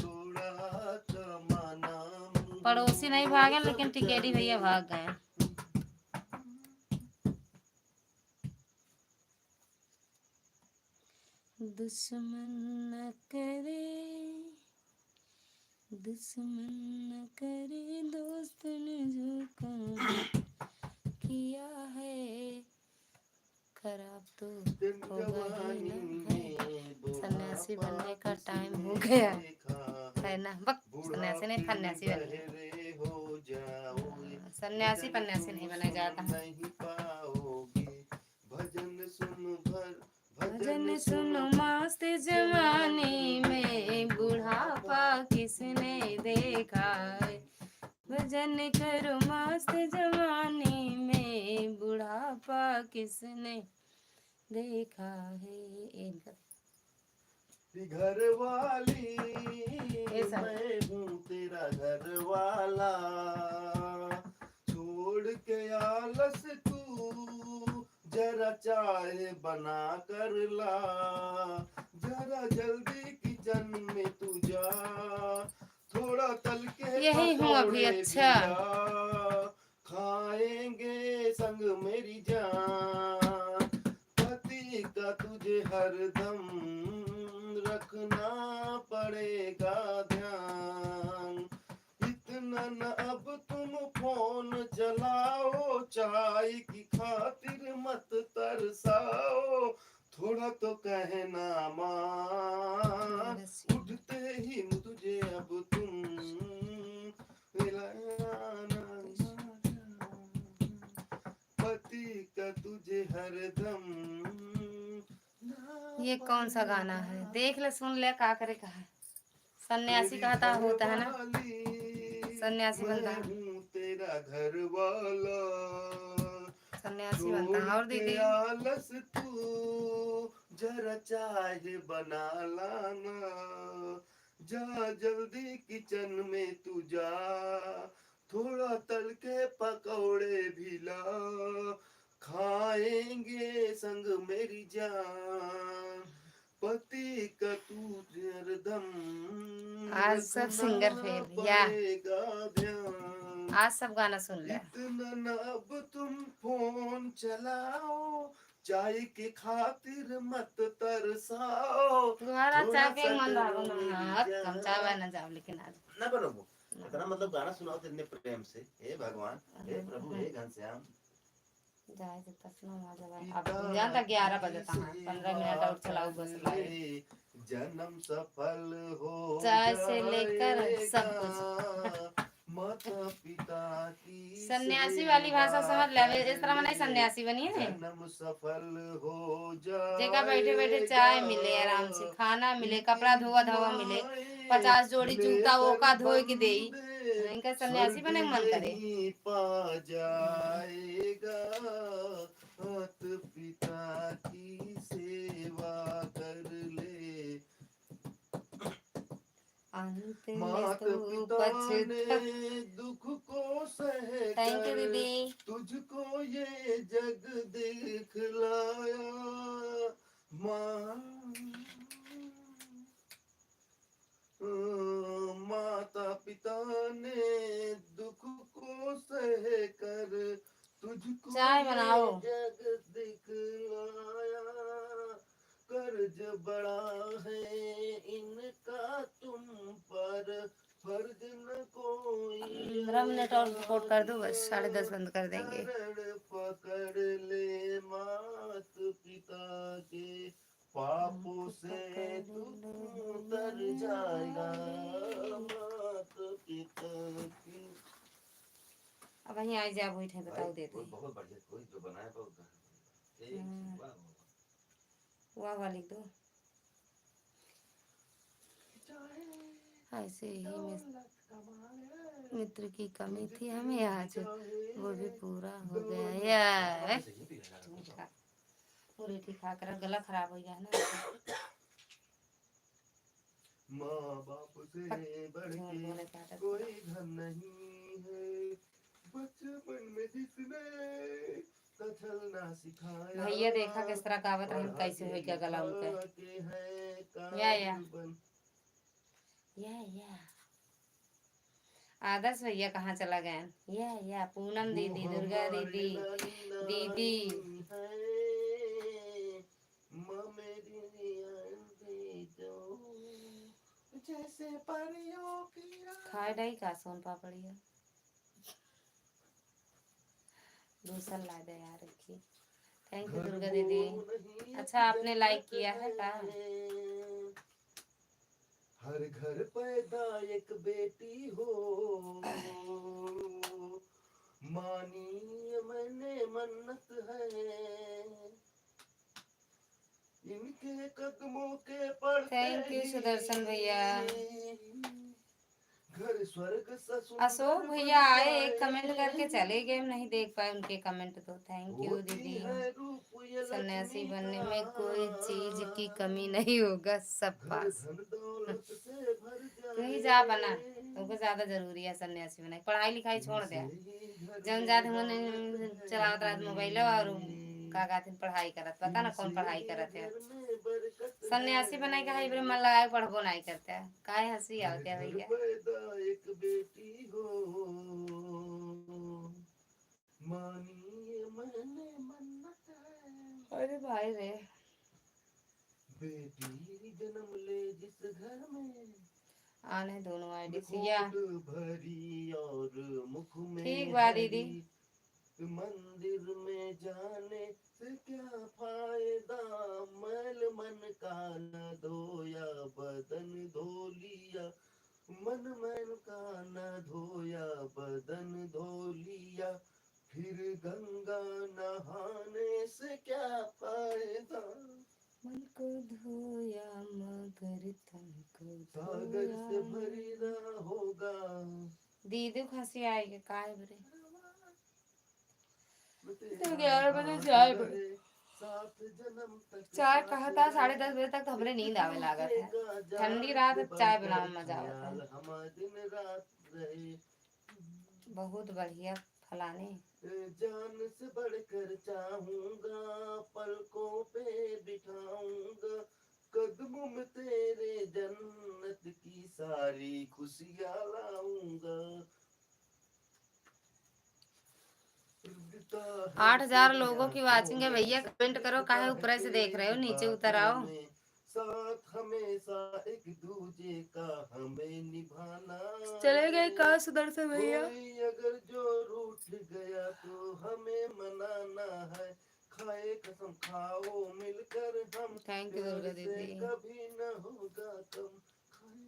पड़ोसी नहीं भागे लेकिन टिकेटी भैया भाग गए। दुश्मन न करे, दुश्मन न करे दोस्त ने जो काम किया है, खराब तो होगा ही ना है। सन्यासी बनने का टाइम हो गया है ना। बक सन्यासी नहीं फन्यासी बन गया। सन्यासी पन्यासी नहीं बना जाता। भजन सुनो मस्त जवानी में, बुढ़ापा किसने देखा है। भजन करो मस्त जवानी में, बुढ़ापा किसने देखा है। घर वाली मैं हूँ तेरा घर वाला, छोड़ के आलस तू जरा चाय बना कर ला, जरा जल्दी किचन में तू जा, थोड़ा तल के यही हूँ अभी। अच्छा खाएंगे संग मेरी जान, पति का तुझे हरदम रखना पड़ेगा ध्यान, इतना न अब तुम फोन चलाओ, चाय की खातिर मत तरसाओ, थोड़ा तो कहना माँ, उठते ही तुझे अब तुम पति का तुझे हरदम। ये कौन सा गाना है, देख ले सुन ले का करे कहा। सन्यासी कहता होता है ना, सन्यासी बनता है, तेरा घर वाला सन्यासी बनता है। और दीदी आलस तू जरा चाय बना लाना, जा जल्दी किचन में तू जा, थोड़ा तल के पकौड़े भी ला, खाएंगे संग मेरी जान, पति का तू हरदम। आज सब सिंगर फेल या ध्यान, आज सब गाना सुन ले। इतना न अब तुम फोन चलाओ, चाय के खातिर मत तरसाओ, तुम्हारा चाय पे मन भागो ना, कम चाय ना जाओ लेकिन आज ना बनो इतना मतलब गाना सुनाओ इतने प्रेम से। हे भगवान, हे प्रभु, हे घनश्याम। जाए तो तसना वहाँ जब अब जानता 11 बजे कहाँ 15 मिनट और चलाऊ बस लाए जन्म सफल हो चाय से लेकर सब कुछ जाएगा माता पिता की सन्यासी वाली भाषा समझ ले इस तरह मैंने सन्यासी बनी है ना जन्म सफल हो देखा बैठे बैठे चाय मिले आराम से खाना मिले कपड़ा धोवा धावा मिले 50 जोड़ी जूता वो का धोए के दे इनका सन्यासी बने के मन करे पा जाएगा मात पिता की सेवा कर ले अंत में मात तू पिता ने पछता दुख को सह थैंक यू कर दीदी तुझको ये जग दिखलाया माता पिता ने दुख को सह कर तुझको चाय बनाओ ये जग दिखलाया कर्ज बड़ा है इनका तुम पर फर्ज न कोई 15 मिनट और रिकॉर्ड कर दो बस 10:30 बंद कर देंगे शरण पकड़ ले मात पिता के पापों से तू उतर जाएगा मात पिता की अब वहीं आ जा बैठे बताओ देते कोई बहुत बढ़िया कोई जो बनाया तो वाह वाह लिख दो ऐसे ही मित्र की कमी थी हमें आज वो भी पूरा हो गया यार पूरी ठीक खा कर गला खराब हो गया ना माँ बाप से बढ़ के कोई धन नहीं है बचपन में जिसने छलना सिखाया भैया देखा किस तरह कावत रही कैसे हो गया गला उनका या आदर्श भैया कहाँ चला गया या पूनम दीदी दुर्गा दीदी दीदी जैसे परियों की खाए नहीं का सोन पापड़ी है दूसरा ला दे यार रखी थैंक यू दुर्गा दीदी अच्छा आपने लाइक किया है का हर घर पैदा एक बेटी हो मानी मैंने मन्नत है इनके कदमों के पड़ते थैंक यू सुदर्शन भैया घर स्वर्ग ससुर अशोक भैया आए एक कमेंट करके चले गए नहीं देख पाए उनके कमेंट तो थैंक यू दीदी सन्यासी बनने में कोई चीज की कमी नहीं होगा सब पास तू ही जा बना तुमको ज्यादा जरूरी है सन्यासी बनना पढ़ाई लिखाई छोड़ दे जन जाते मैंने चलावत रात मोबाइल और का कहते पढ़ाई करत पता ना कौन पढ़ाई करत है सन्यासी बनाए का है मन लगाए पढ़बो नहीं करते काहे हंसी आते है भैया एक बेटी हो मानिए मैंने मन्नत है अरे भाई रे बेटी जन्म ले जिस घर में आने दोनों आईडी सिया भरी और मुख में ठीक बा दीदी मंदिर में जाने से क्या फायदा मैल मन का न धोया बदन धो लिया मन मन का न धोया बदन धो लिया फिर गंगा नहाने से क्या फायदा मन को धोया मगर तन को सागर से भरी होगा दीदी खांसी आएगी काहे बरे 11 बजे चाय चाय कहा था 10:30 बजे तक तो हमरे नींद आवे लागत है ठंडी रात चाय बनावे में मजा आता है बहुत बढ़िया फलाने जान से बढ़कर चाहूंगा पलकों पे बिठाऊंगा कदमों में तेरे जन्नत की सारी खुशियां लाऊंगा 8,000 लोगों की वाचिंग है भैया कमेंट करो काहे ऊपर से देख रहे हो नीचे उतर आओ साथ हमेशा एक दूजे का हमें निभाना चले गए है। कहाँ सुदर्शन भैया? कोई अगर जो रूठ गया तो हमें मनाना है। खाए कसम खाओ मिलकर हम, थैंक यू प्यार दुर्गा से दीदी। कभी न होगा कम। खाए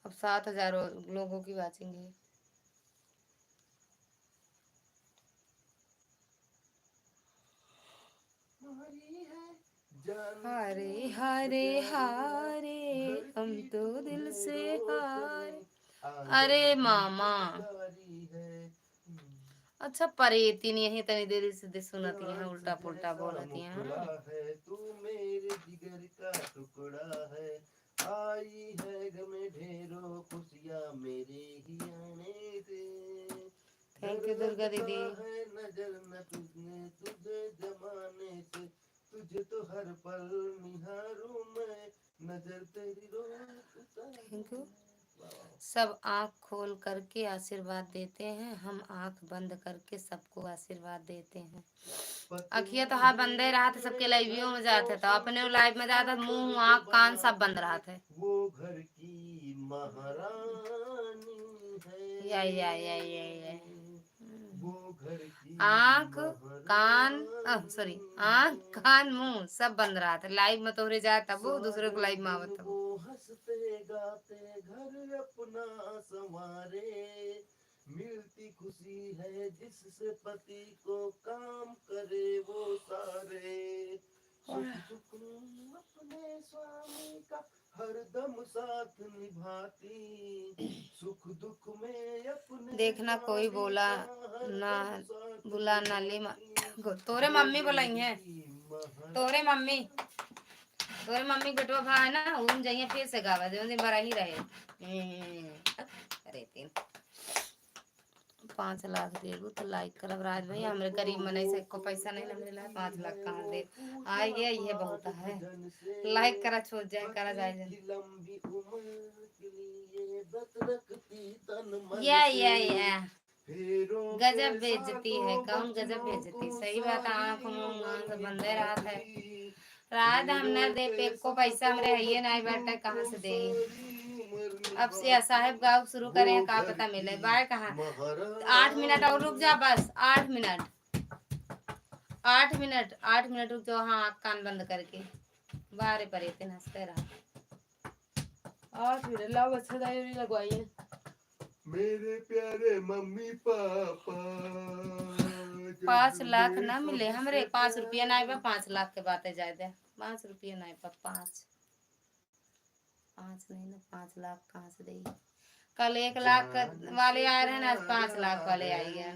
अब 7,000 लोगों की वाचिंग है। हमारी है जान हारे से हारे प्यार, हारे घर हम की तो तू दिल है से हारे। रोशनी, आंगन अरे की मामा, चिंगारी है। अच्छा परेती नहीं है, तनी देर से सुनती हैं, चांद उल्टा पुल्टा जैसा बोलती मुखड़ा हैं। है, तू मेरे जिगर का टुकड़ा है। आई है घर में ढेरों खुशियाँ मेरे ही आने से। थैंक डर यू दुर्गा लगता दीदी। है नजर न तुझने तुझे जमाने से, तुझे तो हर पल निहारूं मैं, नजर तेरी रोज थैंक यू। उतारूं। सब आंख खोल करके आशीर्वाद देते हैं, हम आंख बंद करके सबको आशीर्वाद देते हैं। अखिया तो हाँ बंदे रहा था, सबके लाइवियों में जाते तो अपने लाइव में जाता, मुंह आंख कान सब बंद रहा था। वो घर की महारानी है। या वो घर की आंख कान सॉरी आंख महारानी कान मुंह सब बंद रहा था, लाइव में तोहरे जाए तब वो दूसरे को सारे लाइव में दिन आवत वो हो। हंसते गाते घर अपना संवारे। मिलती खुशी है जिससे पति को काम करे वो सारे। सुख दुख में अपने स्वामी का हरदम साथ निभाती, सुख दुख में अपने देखना कोई स्वामी बोला का ना, हरदम साथ बुला ना ले निभाती। तोरे वो मम्मी घर बुलाई है, की तोरे मम्मी, महारानी। तोरे मम्मी बेटवा भा है ना, उन जाइए फिर से गावा जो दिन बड़ा ही रहे। अरे 5 लाख दे दू तो लाइक करब राज भाई, घर हमरे को गरीब मनई वो से को पैसा नहीं ना मिलेला, करती 5 लाख है कहाँ वो दे। पूजा ये बहुत पाठ है। भजन से। लाइक करा छोड़ जाए करा पति जाए। की लंबी उम्र के लिए व्रत रखती तन मन या से। फेरों के गजब बेइज्जती है, सातों कौन गजब बचनों को बेइज्जती, सही बात है, आंख सारी मुंह आंख उम्र बंदे रहा है। निभाती। रात हमने फेरों दे पे के को पैसा हमरे सातों है ये नहीं बचनों बैठे, कहाँ को से दे। सारी उम्र अब से साहेब निभाती। गाँव शुरू वो करें, कहाँ घर पता मिले, की बाय कहाँ। 8 मिनट और रुक जा, महारानी। बस 8 मिनट, 8 मिनट, 8 मिनट रुक जाओ, हाँ कान बंद करके बारे पर इतने हंसते रहा। 8 मिनट लाओ, अच्छा नहीं लगवाइए। मेरे प्यारे मम्मी पापा, जग 5 लाख में ना मिले हमरे, सबसे 5 रुपया नहीं प्यारे। बा, 5 लाख के बातें जाए दे। 5 रुपया नहीं बा, 5 5 नहीं ना, 5 लाख कहाँ से देगी। कल 1 लाख जान वाले से आए रहे ना, आज 5 लाख प्यारा वाले आई गए। है।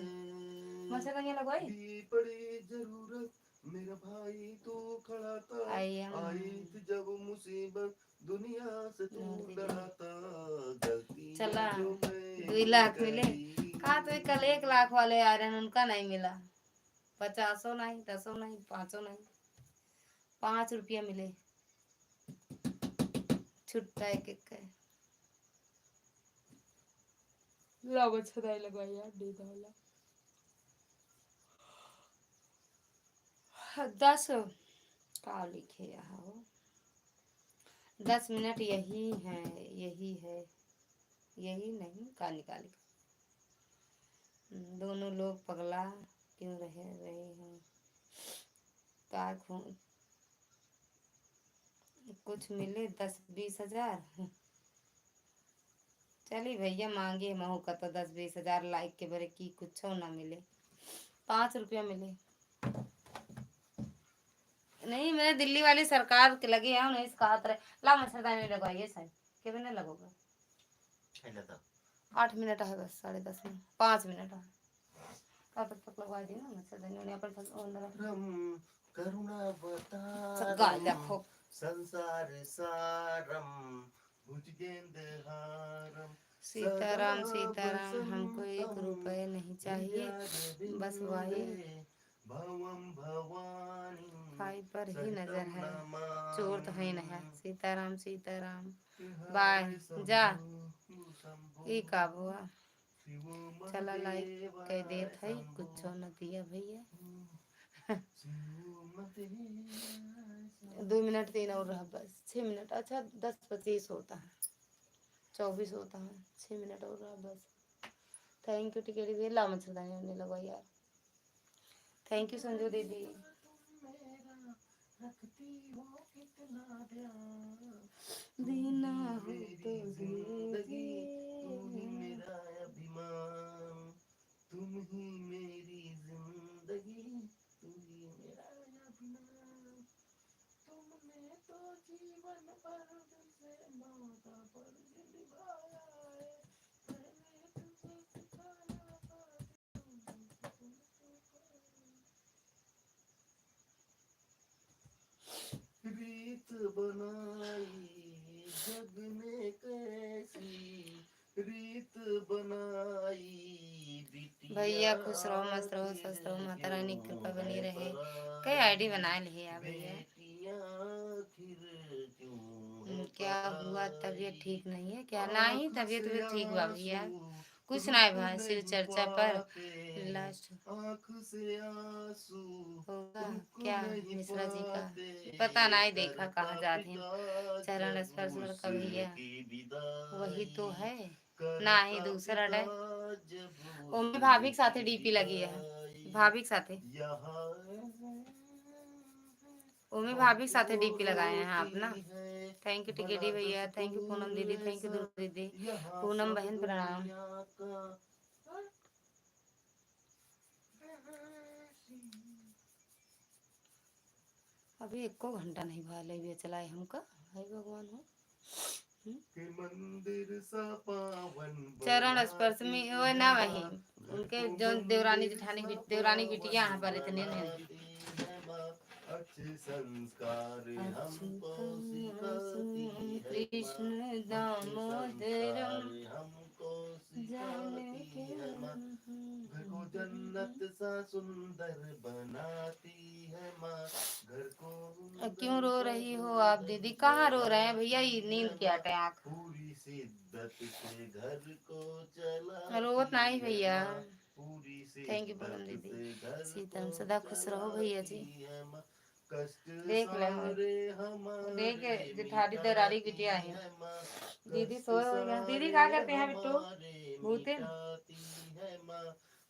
मुझसे कहीं लगवाई भी पड़ी जरूरत मेरा भाई तू खड़ा था। आई आई थी जब मुसीबत दुनिया से तू डरा था। चला गलतियां जो 2 लाख मैंने मिले। करी। कहा तो कल 1 लाख वाले आ रहे हैं, उनका नहीं मिला। 50 नहीं, 10 नहीं, 5 नहीं, 5 रुपया मिले छुट्टा एक एक का। लाओ अच्छा दाई लगवाई यार, दे दो ला 10 का लिखे यहाँ हो। 10 मिनट यही है, यही है, यही नहीं का निकाल। दोनों लोग पगला क्यों रहे रहे हैं, का कुछ मिले 10-20 हजार। चली भैया मांगे महू का तो 10-20 हजार लाइक के बरे की कुछ ना मिले। 5 रुपया मिले नहीं, मैंने दिल्ली वाली सरकार के लगे हैं उन्हें कहा तरह ला मच्छरदानी लगवाइए साहब के भी नहीं लगोगा। 8 मिनट है बस, 10:30 मिनट, 5 मिनट है, तब तक लगवा दी ना मच्छरदानी उन्हें अपन करुणा गाय देखो। संसार सारम भुजगेंद्र हारम। सीताराम सीताराम, हमको 1 रुपए नहीं चाहिए, बस वही भवम भवानी 5 पर ही नजर है, नमामि। चोर तो है नहीं है। सीताराम सीताराम, बाय जा। शंभो ई का हुआ चला लाइक कह देत है कुछ न दिया भैया। 2 मिनट 3 और रहा बस 6 मिनट। अच्छा 10:25 होता है 24 होता है 6 मिनट और रहा बस। थैंक यू टिकट भी ला मच्छरदानी होने लगा यार। थैंक यू संजू दीदी। दीना हो तो जिंदगी तुम ही दीजिए। मेरा अभिमान, तुम ही मेरी जिंदगी, तुम ही मेरा अभिमान, तुमने तो जीवन भर दिल से मौत फर्ज निभाया है, मैंने तुझे सिखाया था कि रीत बनाई जग ने कैसी, रीत बनाई भैया बिटिया खुश रहो मस्त रहो स्वस्थ रहो माता रानी की कृपा बनी रहे। कई आईडी बना लिए यार भैया। बेटियां आखिर क्यों क्या हुआ तबीयत ठीक नहीं है क्या? ना ही तबीयत भी ठीक हुआ भैया कुछ ना है भाई शिव चर्चा पर लास्ट आँख से आंसू होगा रुक क्या नहीं मिश्रा जी का पाते, पता ना ही देखा करता कहाँ जाते हैं। पिता चरण जब स्पर्श लड़का भैया उसकी वही तो विदाई, है ना ही करता दूसरा पिता डे। जब ओमी भाभी के साथे उसकी डीपी लगी है विदाई, भाभी के साथे। यहाँ ओमी भाभी के साथे हमको डीपी लगाए हैं आप ना। रोती है थैंक यू टिकेटी भला भैया थैंक यू पूनम दीदी दस्तूर थैंक यू ऐसा, दुर्गा दीदी यहाँ पूनम सब बहन प्रणाम। दुनिया का अभी 1 घंटा नहीं भा ले चलाए हमका हाय भगवान हो। के मंदिर सा पावन चरण स्पर्श बनाती में वो है ना माँ, वही घर उनके को जो देवरानी मंदिर जेठानी सा देवरानी बिटिया यहाँ पावन पर इतने नहीं। बनाती है माँ, अच्छे संस्कार हमको सिखाती है माँ, कृष्ण अच्छे दामोदरम संस्कार हमको जाने सिखाती है माँ, घर को जन्नत सा सुंदर बनाती है माँ, घर को क्यों रो सा रही हो आप सुंदर दीदी? कहाँ रो रहे हैं भैया? ये बनाती नींद है की माँ, आटे आँख पूरी शिद्दत से घर को रोवत चलाती नहीं है भैया। माँ, पूरी थैंक यू पूनम शिद्दत दीदी से घर को सीताराम सदा खुश रहो भैया चलाती जी। है माँ, कष्ट देख ले सारे देख हमारे जेठानी देवरानी की मिटाती बिटिया आई है। है माँ, दीदी कष्ट सोए हो गया दीदी सारे क्या करते हैं बिट्टू हमारे भूतिन? मिटाती है माँ,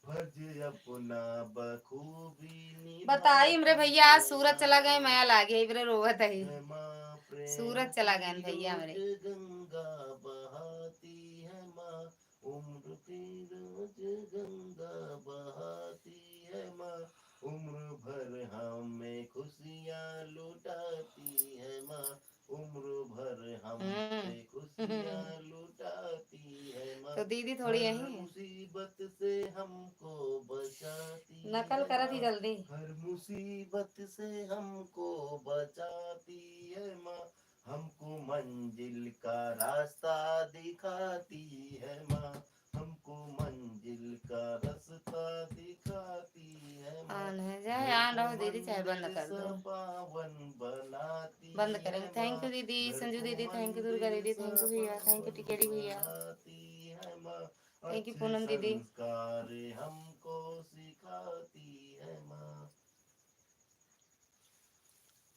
फर्ज अपना बखूबी बताई मेरे निभाती भैया आज है सूरज चला गए माँ, मैं लागे मेरे रोवत है। है माँ प्रेम सूरज चला गए की भैया रोज मेरे। गंगा बहाती है माँ, उम्र की रोज गंगा बहाती है माँ, उम्र भर हमें खुशियाँ लुटाती है माँ, उम्र भर हम पे खुशियाँ लुटाती है माँ, तो दीदी थोड़ी हर यही है मुसीबत से हमको बचाती नकल है करा थी माँ, जल्दी। हर मुसीबत से हमको बचाती है माँ, हमको मंजिल का रास्ता दिखाती है माँ, हमको मंजिल का रास्ता दिखाती है माँ, ऑन है जाए घर ऑन को रहो दीदी चाहे बंद मंदिर कर सा दो। पावन बनाती बंद है करेंगे माँ, थैंक यू दीदी घर संजू को दीदी थैंक यू दुर्गा मंदिर दीदी सा थैंक यू भैया थैंक यू पावन टिकेटी भैया बनाती है माँ, थैंक यू अच्छे पूनम दीदी। संस्कार हमको सिखाती है माँ,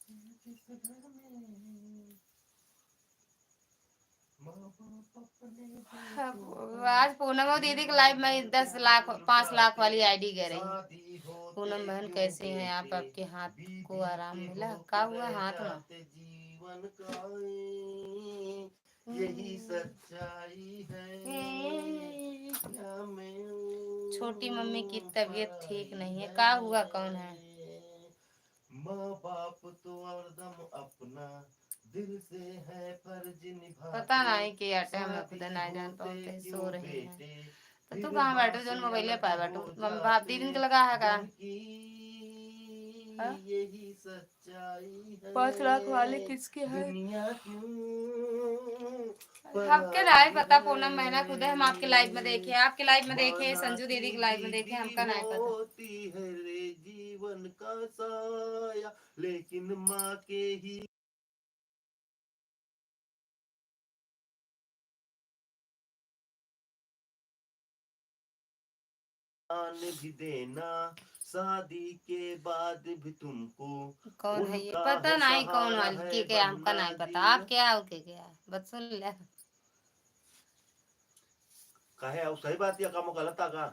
जिस घर में माँ बाप अपने बेटों को आज पूनम और दीदी के लाइव में 10 लाख 5 लाख वाली आईडी गिर रही। शादी होते पूनम बहन क्यों कैसी हैं आप? बेटे आपके हाथ को बीवी आराम के मिला? का होके हुआ रह हाथ में? जाते जीवन का यही सच्चाई है, या मैं छोटी मम्मी की तबीयत ठीक पराई नहीं है का हुआ? कौन है? है, माँ बाप तो हरदम अपना दिल से है फर्ज पता निभाते, नहीं कि आटा में खुदा शादी ना जान होते पाते क्यों सो रही हैं। बेटे तो तू फिर कहाँ माँ बैठो जो से मोबाइल अलग पाए हो बैठो बाप जाते, दीदी के लगा है का? घर की हाँ? यही सच्चाई 5 लाख वाले है, किसके है? दुनिया क्यों आपके लाइव पराई पता पूनम महीना खुद है हम आपके लाइव में है, देखे आपके लाइव में देखे माना संजू दीदी के लाइव में देखे बीवी हमका नहीं पता। होती है रे जीवन का साया, लेकिन माँ के ही आन भी देना, शादी के बाद भी तुमको कौन है ये? उनका पता है नहीं कौन सहारा वाली है की क्या, हमका बनना नहीं पता। जीवन। आप क्या हो के क्या बस सुन ले। कहे और सही बात या काम गलत आ का?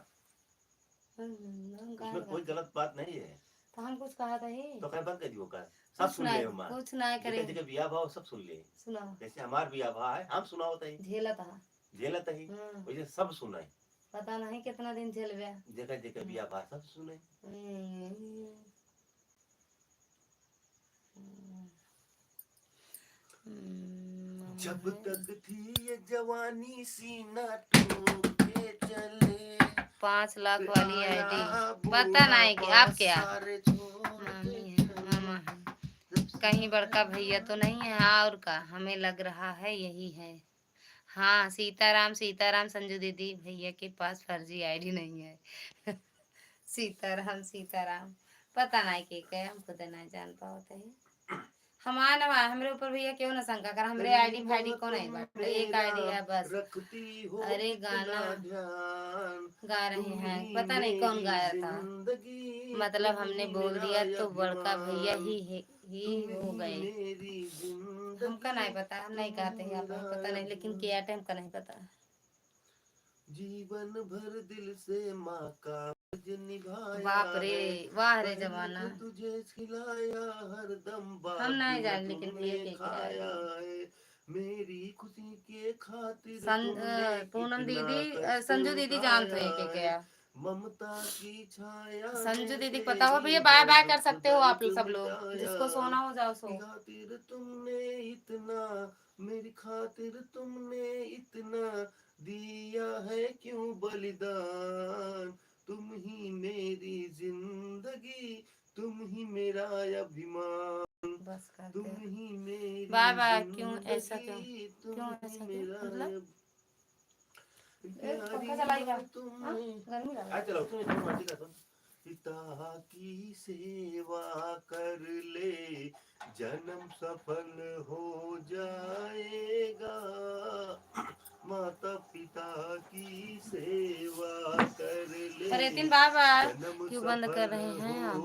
हम कहाँ उसमें कोई करते? गलत बात नहीं है। तो हम कुछ कहा था ही? तो कहे बंद कर दियो का, सब सुन ले मां। कुछ नहीं जगह करे। जगह बिया भाव सब सुन ले। सुनाओ। जैसे हमार बिया भाव है हम सुनाओ तही, झेला था। झेलत ही वैसे सब सुनाई। पता नहीं कितना दिन झेल गया। जगह जगह बिया भाव सब सुने। जब तक थी ये जवानी सीना ठोक के चले, 5 लाख वाली आईडी पता नहीं कि आप क्या मामी है, मामा है, कहीं बड़का भैया तो नहीं है। और का हमें लग रहा है यही है। हाँ सीताराम, सीताराम संजू दीदी भैया के पास फर्जी आईडी नहीं है। सीताराम सीताराम पता नहीं के क्या, हम खुद नहीं जान पाते हैं। हमारा हमरे ऊपर भैया क्यों ना शंका कर, हमरे आईडी फाईडी कौन है बाटे, एक आईडी है बस। अरे गाना गा रहे हैं, पता नहीं कौन गाया था। मतलब हमने बोल दिया तो बड़का भैया ही हो गए। हमका नहीं पता, हम नहीं गाते हैं, आप पता नहीं, लेकिन क्या टाइम का नहीं पता। जीवन भर दिल से माँ का निभाया, बाप रे वाह रे जमाना। तुझे खिलाया हरदम, हम नहीं जान लेकिन भैया के खाया है मेरी खुशी के खातिर। पूनम दीदी संजू दीदी जानते हैं कि क्या ममता की छाया, संजू दीदी पता हो भैया। बाय बाय कर सकते हो आप सब लोग, जिसको सोना हो जाओ सो। खातिर तुमने इतना, मेरी खातिर तुमने इतना दिया है क्यों बलिदान। तुम ही मेरी जिंदगी, तुम ही मेरा अभिमान, बस तुम करते ही मेरी बाय बाय। क्यों ऐसा क्यों क्यों ऐसा क्यों मेरा मतलब पंखा चलाएगा गर्मी लगा। चलो तुम पिता की सेवा कर ले, जन्म सफल हो जाएगा। माता पिता की सेवा कर ले, अरे तीन बाबा क्यों बंद कर रहे हैं आप?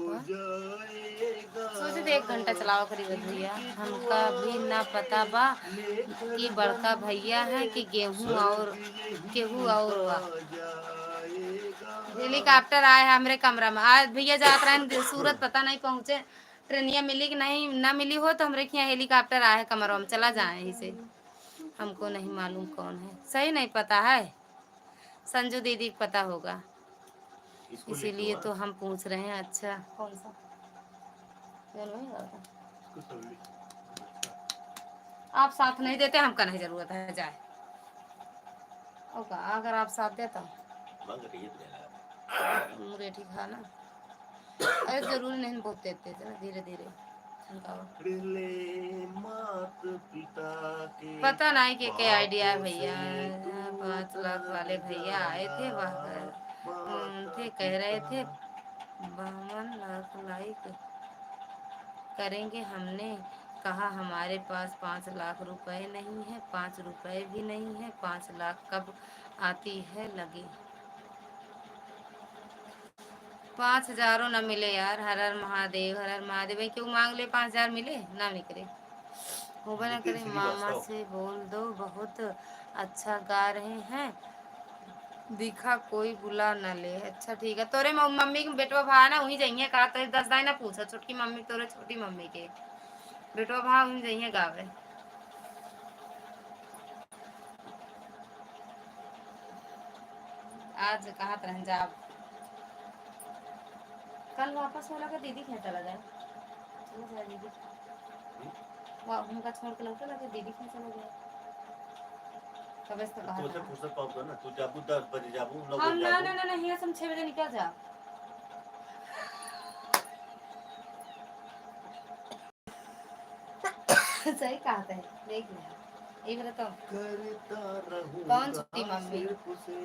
सोचे थे 1 घंटा चलाओ करीब भैया। हमका भी ना पता बा कि बड़का भैया है कि गेहूं और बा। हेलीकॉप्टर आया है हमरे कमरा में। आज भैया जात रहे हैं सूरत, पता नहीं पहुँचे। ट्रेनिया मिली कि नहीं, ना मिली हो तो हमरे यहाँ हेलीकॉप्टर आया है कमरा में, चला जाए यहीं से। हमको नहीं मालूम कौन है, सही नहीं पता है। संजू दीदी को पता होगा, इसीलिए तो हम पूछ रहे हैं। अच्छा कौन सा आप साथ नहीं देते, हमका नहीं जरूरत है जाए। ओका अगर आप साथ देता मुरेठी खाना, अरे जरूरी नहीं बहुत देते थे ना, धीरे धीरे पता नहीं के आइडिया है भैया। 5 लाख वाले भैया आए थे, वह थे कह रहे थे 52 लाख लाइक करेंगे। हमने कहा हमारे पास 5 लाख रुपए नहीं है, 5 रुपए भी नहीं है, 5 लाख कब आती है लगी। 5,000 न मिले यार। हर हर महादेव, हर हर महादेव। भाई क्यों मांग ले 5,000 मिले ना निकले होगा ना करे। मामा से बोल दो बहुत अच्छा गा रहे हैं, दिखा कोई बुला न ले। अच्छा ठीक है, तोरे मम्मी के बेटवा भा ना वहीं जाइए का, तो 10 दाई ना पूछा छोटकी मम्मी, तोरे छोटी मम्मी के बेटवा भा वहीं जाइए गावे। आज कहा तरह जा, कल वापस होला का दीदी क्या चला जाए, चला जाए दीदी उनका छोड़ के लौटा लगे, दीदी क्या चला जाए। कब से कहा तो फुर्सत पाओ ना, तू जाबू 10 बजे जाबू, 9 हम बजे जाबू। ना नहीं, हम 6 बजे निकल जा। सही कहा है, देख ले एक तो कौन छोटी मम्मी,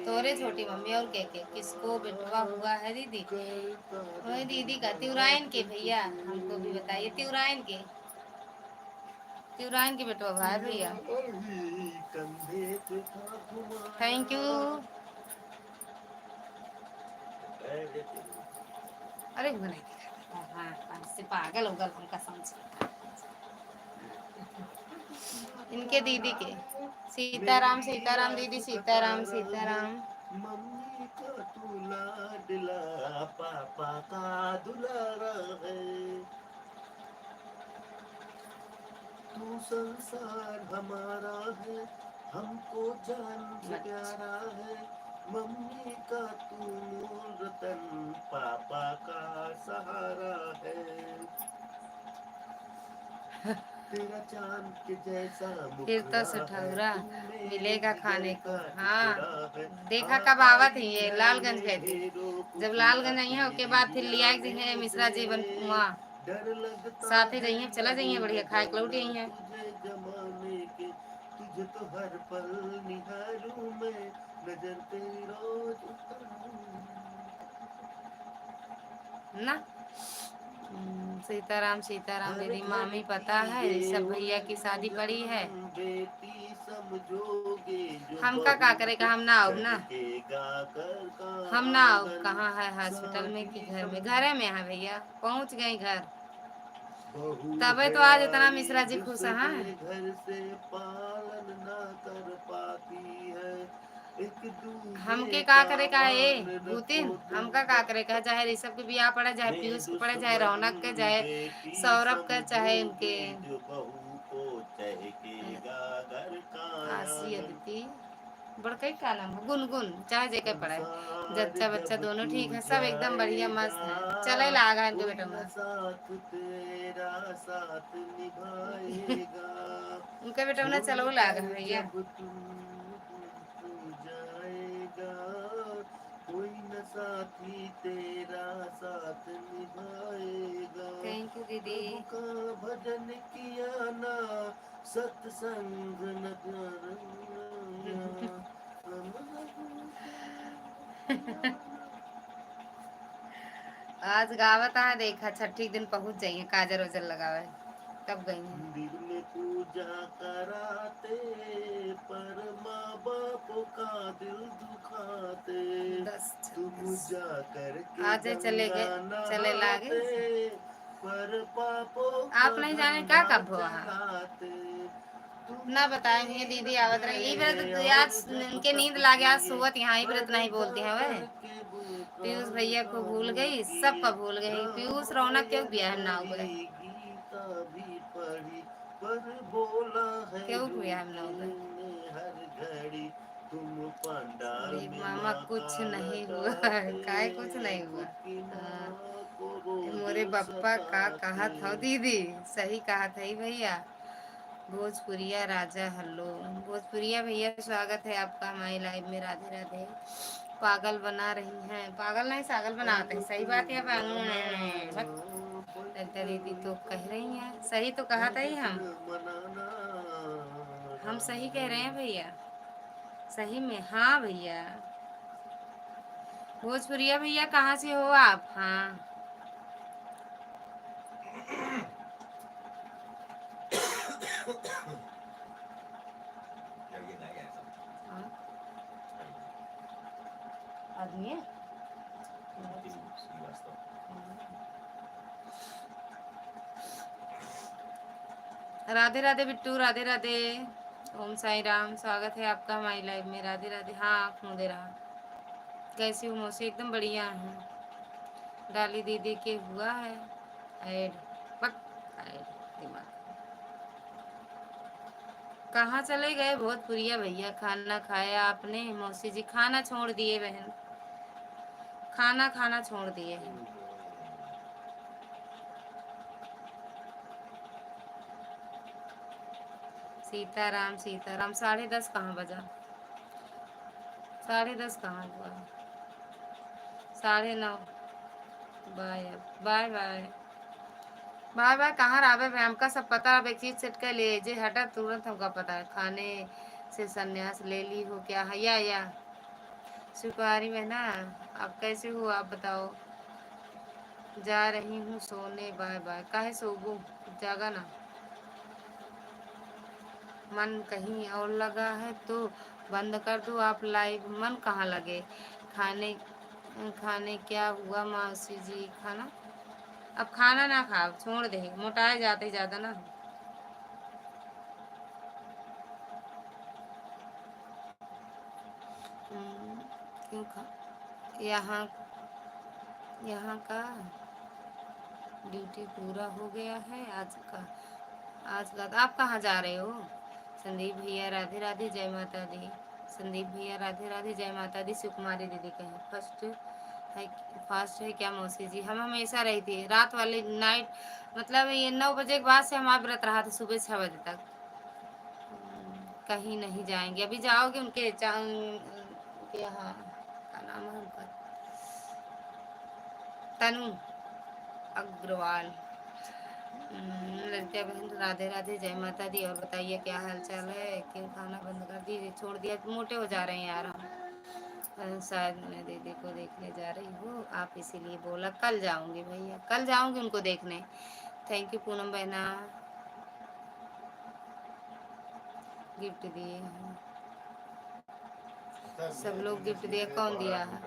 तोरे छोटी मम्मी और के किसको बेटवा हुआ है दीदी? वही दीदी का तिउराइन के भैया, हमको भी बताइए तिउराइन के बेटवा भाई भैया। Thank you. अरे वो नहीं दिखा था। हाँ से पागल होगा उनका समझ। इनके दीदी के सीताराम सीताराम दीदी सीताराम सीताराम। मम्मी का तू लाडला, पापा का दुलारा है, तू संसार हमारा है, हमको जान से प्यारा है, मम्मी का तू मूल रतन, पापा का सहारा है, तेरा चांद के जैसा फिर तो मुखड़ा सुठौरा है, तू मेरे मिलेगा खाने जिगर को। का हाँ टुकड़ा है, देखा कब आवत है ये आई लालगंज है गए थे। ढेरों जब खुशियाँ लालगंज आई है उसके बाद फिर तेरी लिया आने है मिश्रा जीवन से, वहाँ डर लगता साथ ही है रही चला जाइए लगे बढ़िया न खाए लौट डरना आई है। तुझे जमाने के, तुझे तो हर पल निहारूं मैं, नजर तेरी रोज उतारूं। ना सीताराम सीताराम हर दीदी घर मामी पता की है ये ऋषभ भैया की शादी पड़ी है। उलझन बेटी समझोगे जो हमका का बहू करेगा को हम ना अब ना चढ़केगा घर का हम ना अब आंगन, कहाँ है हॉस्पिटल में कि साथी घर में। समझ घरे में है भैया पहुंच गई घर। बहू तबे है तो आज इतना मिश्रा आई जी खुश हैं। दूसरे घर से पालन ना कर पाती है, एक हमके दूजे का का करे का है मान भूतिन। रखो तुम, हमका का करे का चाहे ऋषभ के ब्याह पड़े चाहे मैं पीयूष के पड़े चाहे दुश्मन रौनक के चाहे बेटी सौरभ के चाहे समझोगे इनके जो बहू को चहकेगा घर का आशी आंगन, अदिति बड़कई का नाम है गुनगुन चाहे जेके पड़े। संसार जच्चा बच्चा जब दोनों तू ठीक है सब एकदम बढ़िया जाएगा, मस्त है। चले लागा इनके कोई बेटा न में साथ तेरा साथ निभाएगा, उनके बेटा में छोड़ चलो लागा कर भैया। जब तू जाएगा, कोई न साथी तेरा साथ निभाएगा, थैंक यू दीदी। प्रभु का भजन किया ना, सत्संग न कराया, आज गावत है देखा छठी दिन पहुंच जाइए काजर वजर लगावे तब गई हैं। मंदिर में पूजा कराते, पर माँ बाप का दिल दुखाते, तुम 10:26 जा करके आज चले गंगा गए चले लागे। नहाते, पर पापों का आप नहीं जाने का धंधा कब हो वहाँ चलाते, तुम ना बताएंगे दीदी आवत रही ई व्रत गए और आज जब इनके नींद तप लागे आज किए, सुबह यहाँ ही व्रत पर नहीं जा बोलती हैं वह। करके पीयूष बेकार भैया को भूल काम गई सब किए, पर भूल गई पीयूष रौनक क्यों रामायण किया है ना गए पढ़ी, गीता भी पढ़ी, पर बोला है क्यों किया हम झूठे लोग गए। ने हर घड़ी, तुम पंडाल अरे में मामा कुछ माथा नहीं हुआ लगाते, काय कुछ नहीं हुआ। खुद की हाँ, माँ को रोज मोरे बप्पा का कहा था सताते। दीदी सही कहा था ही भैया। भोजपुरिया राजा हेलो भोजपुरिया भैया स्वागत है आपका हमारी लाइव में। राधे राधे। पागल बना रही हैं पागल नहीं सागल बनाते हैं सही बात है। लगता दीदी तो कह रही हैं सही तो कहा था ही हम सही कह रहे हैं भैया सही में। हाँ भैया भोजपुरिया भैया कहाँ से हो आप। हाँ हाँ, आदमी है। राधे राधे बिट्टू राधे राधे। ओम साई राम स्वागत है आपका हमारी लाइव में। राधे राधे। हाँ आँख दे रहा कैसी हूँ मौसी एकदम बढ़िया है। डाली दीदी के हुआ है ऐड पक ऐड दिमाग कहाँ चले गए भोजपुरिया भैया। खाना खाया आपने मौसी जी। खाना छोड़ दिए बहन खाना खाना छोड़ दिए हैं। सीताराम सीताराम 10:30 कहाँ बजा 10:30 कहाँ हुआ 9:30। Bye bye bye bye bye कहाँ रहा भाई हमका सब पता। अब एक चीज सेट कर ले जे हटा तुरंत हमका पता है। खाने से संन्यास ले ली हो क्या है या सुकुमारी में ना। आप कैसे हो आप बताओ। जा रही हूँ सोने बाय बाय काहे सोबू जागा ना। मन कहीं और लगा है तो बंद कर दो आप लाइव। मन कहाँ लगे खाने खाने क्या हुआ मौसी जी? खाना अब खाना ना खाओ, छोड़ दे, मोटाए जाते ज्यादा ना। क्यों खा यहाँ यहाँ का ड्यूटी पूरा हो गया है आज का। आज का आप कहाँ जा रहे हो? संदीप भैया राधे राधे, जय माता दी। संदीप भैया राधे राधे, जय माता दी। सुकुमारी दीदी कहें फास्ट है क्या मौसी जी? हम हमेशा रही थी रात वाली नाइट, मतलब ये 9 बजे के बाद से हमारा व्रत रहा था सुबह 6 बजे तक। कहीं नहीं जाएंगे अभी? जाओगे उनके यहाँ, क्या नाम है उनका? तनु अग्रवाल। ललिता बहन राधे राधे, जय माता दी। और बताइए क्या हाल चाल है? क्यों खाना बंद कर दी, छोड़ दिया? मोटे हो जा रहे हैं यार हम। शायद मैं दीदी को देखने जा रही हूँ, आप इसीलिए बोला। कल जाऊंगी भैया, कल जाऊंगी उनको देखने। थैंक यू पूनम बहना, गिफ्ट दिए हैं सब लोग, गिफ्ट दिया। कौन दिया है?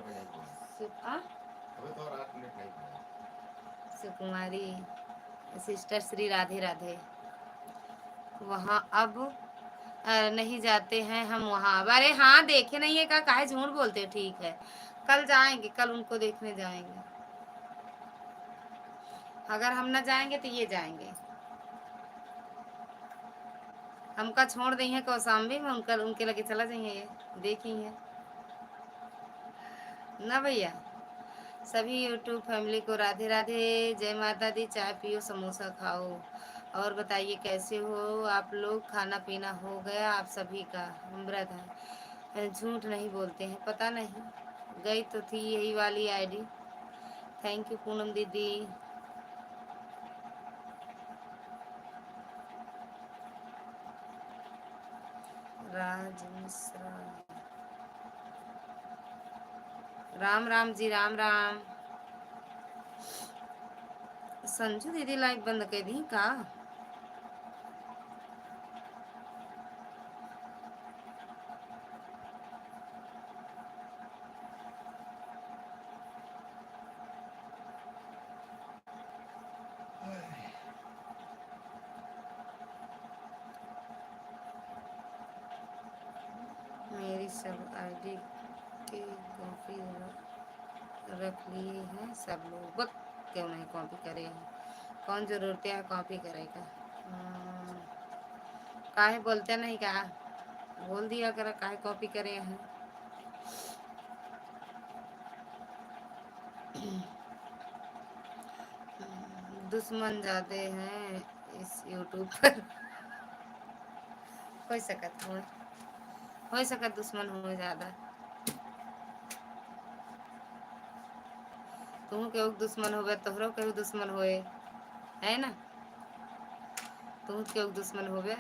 सुकुमारी सिस्टर श्री राधे राधे। वहाँ अब नहीं जाते हैं हम वहाँ। अरे हाँ, देखे नहीं है का, काहे झूठ बोलते हो? ठीक है, कल जाएंगे, कल उनको देखने जाएंगे। अगर हम ना जाएंगे तो ये जाएंगे। हमका छोड़ दी है कौशाम्बी में, उनका उनके लगे चला जाइए, ये देखी है ना भैया। सभी यूट्यूब फैमिली को राधे राधे, जय माता दी। चाय पियो, समोसा खाओ, और बताइए कैसे हो आप लोग? खाना पीना हो गया आप सभी का? हम व्रत है, झूठ नहीं बोलते हैं। पता नहीं, गई तो थी यही वाली आईडी। थैंक यू पूनम दीदी। राज मिश्रा, राम राम जी, राम राम। संजू दीदी लाइव बंद कर दी का? मेरी सब आईडी की कॉपी रख लिए हैं सब लोग। बक क्यों नहीं कॉपी करे हैं? कौन जरूरत है कॉपी करेगा? काहे बोलते नहीं का? बोल दिया कर, काहे कॉपी करे हैं? दुश्मन ज्यादा हैं इस यूट्यूब पर। हो सकत दुश्मन हो ज्यादा। तुम केहू दुश्मन होवे, तोहरो केहू दुश्मन होए, है ना? तुम केहू दुश्मन होवे।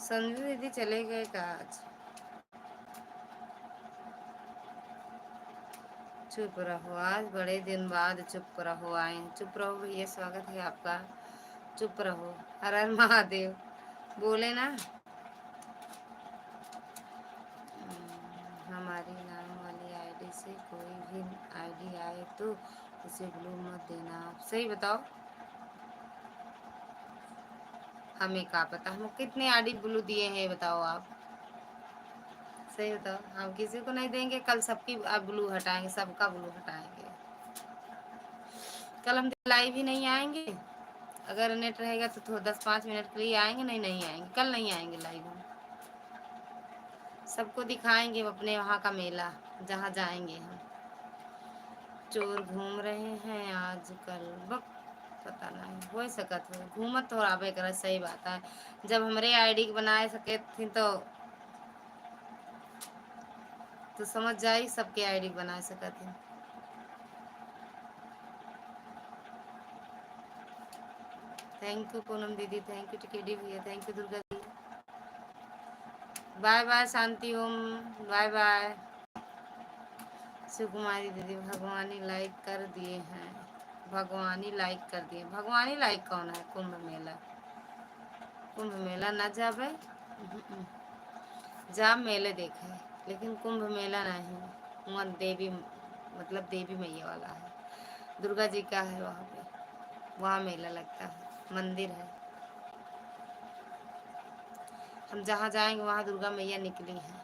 संजू दीदी चले गए का आज? चुप रहो, आज बड़े दिन बाद चुप रहो आए। चुप रहो भैया, स्वागत है आपका। चुप रहो। हर हर महादेव बोले ना। हमारी नाम वाली आईडी से कोई भी आईडी आए तो उसे ब्लू मत देना। आप सही बताओ, हमें क्या पता हम कितने आईडी ब्लू दिए हैं? बताओ आप, सही बताओ। हम किसी को नहीं देंगे, कल सबकी ब्लू हटाएंगे, सबका ब्लू हटाएंगे। कल हम लाइव ही नहीं आएंगे। अगर नेट रहेगा तो 10-5 मिनट के लिए आएंगे, नहीं आएंगे, कल नहीं आएंगे लाइव। हम सबको दिखाएंगे अपने वहाँ का मेला, जहाँ जाएंगे हम। चोर घूम रहे हैं आजकल, बक पता नहीं, हो सकत हो घूमत तो आबे कर। सही बात है, जब हमरे आईडी बनाए सके थी तो तो समझ जाई सबके आईडी बना सकत है। थैंक यू पूनम दीदी, थैंक यू टिकेडी भैया, थैंक यू दुर्गा दी। Bye bye Shanti Om, bye bye. Sukumari दीदी भगवानी लाइक कर दिए हैं, भगवानी लाइक कर दिए। भगवानी लाइक कौन है? कुंभ मेला, कुंभ मेला ना जाबे, जा मेले देखे, लेकिन कुंभ मेला नहीं। वहाँ देवी मतलब देवी मैया वाला है, दुर्गा जी का है वहाँ पे, वहाँ मेला लगता है, मंदिर है। हम जहाँ जाएंगे वहाँ दुर्गा मैया निकली है।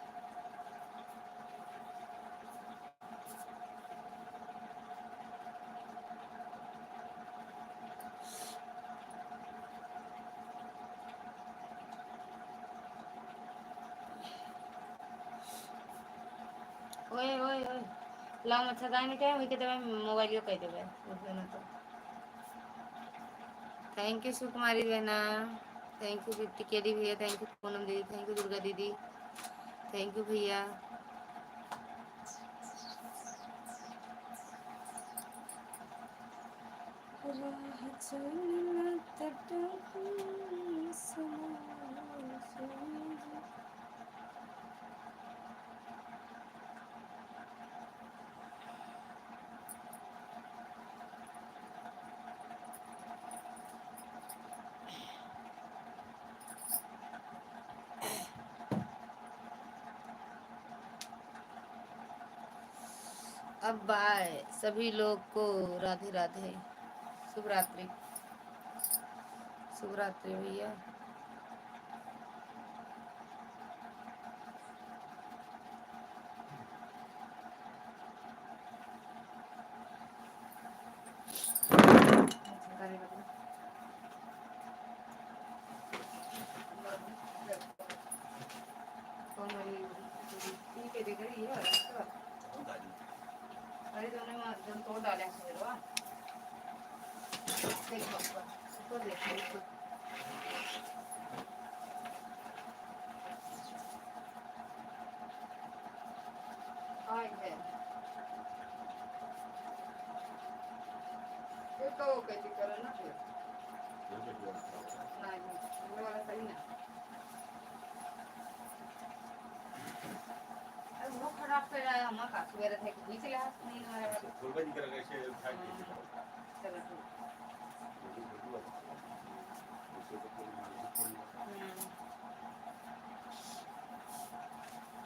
ओए ओए ओए लाओ मच्छरदानी के वही के देवे, मोबाइल कह देवे ना तो। थैंक यू सुकुमारी बहना, थैंक यू टिकेडी भैया, थैंक यू पूनम दीदी, थैंक यू दुर्गा दीदी, थैंक यू भैया। अब बाय सभी लोग को, राधे राधे, शुभ रात्रि, शुभ रात्रि भैया। अरे तुमने तोड़ डाले देखो देखो है तो कैसे करो ना फिर नहीं वो वाला सही ना। अरे वो खराब कर रहा है हम का सवेरे थे बीच ले हाथ नहीं हमारा फुलबा जी कर कैसे था चलो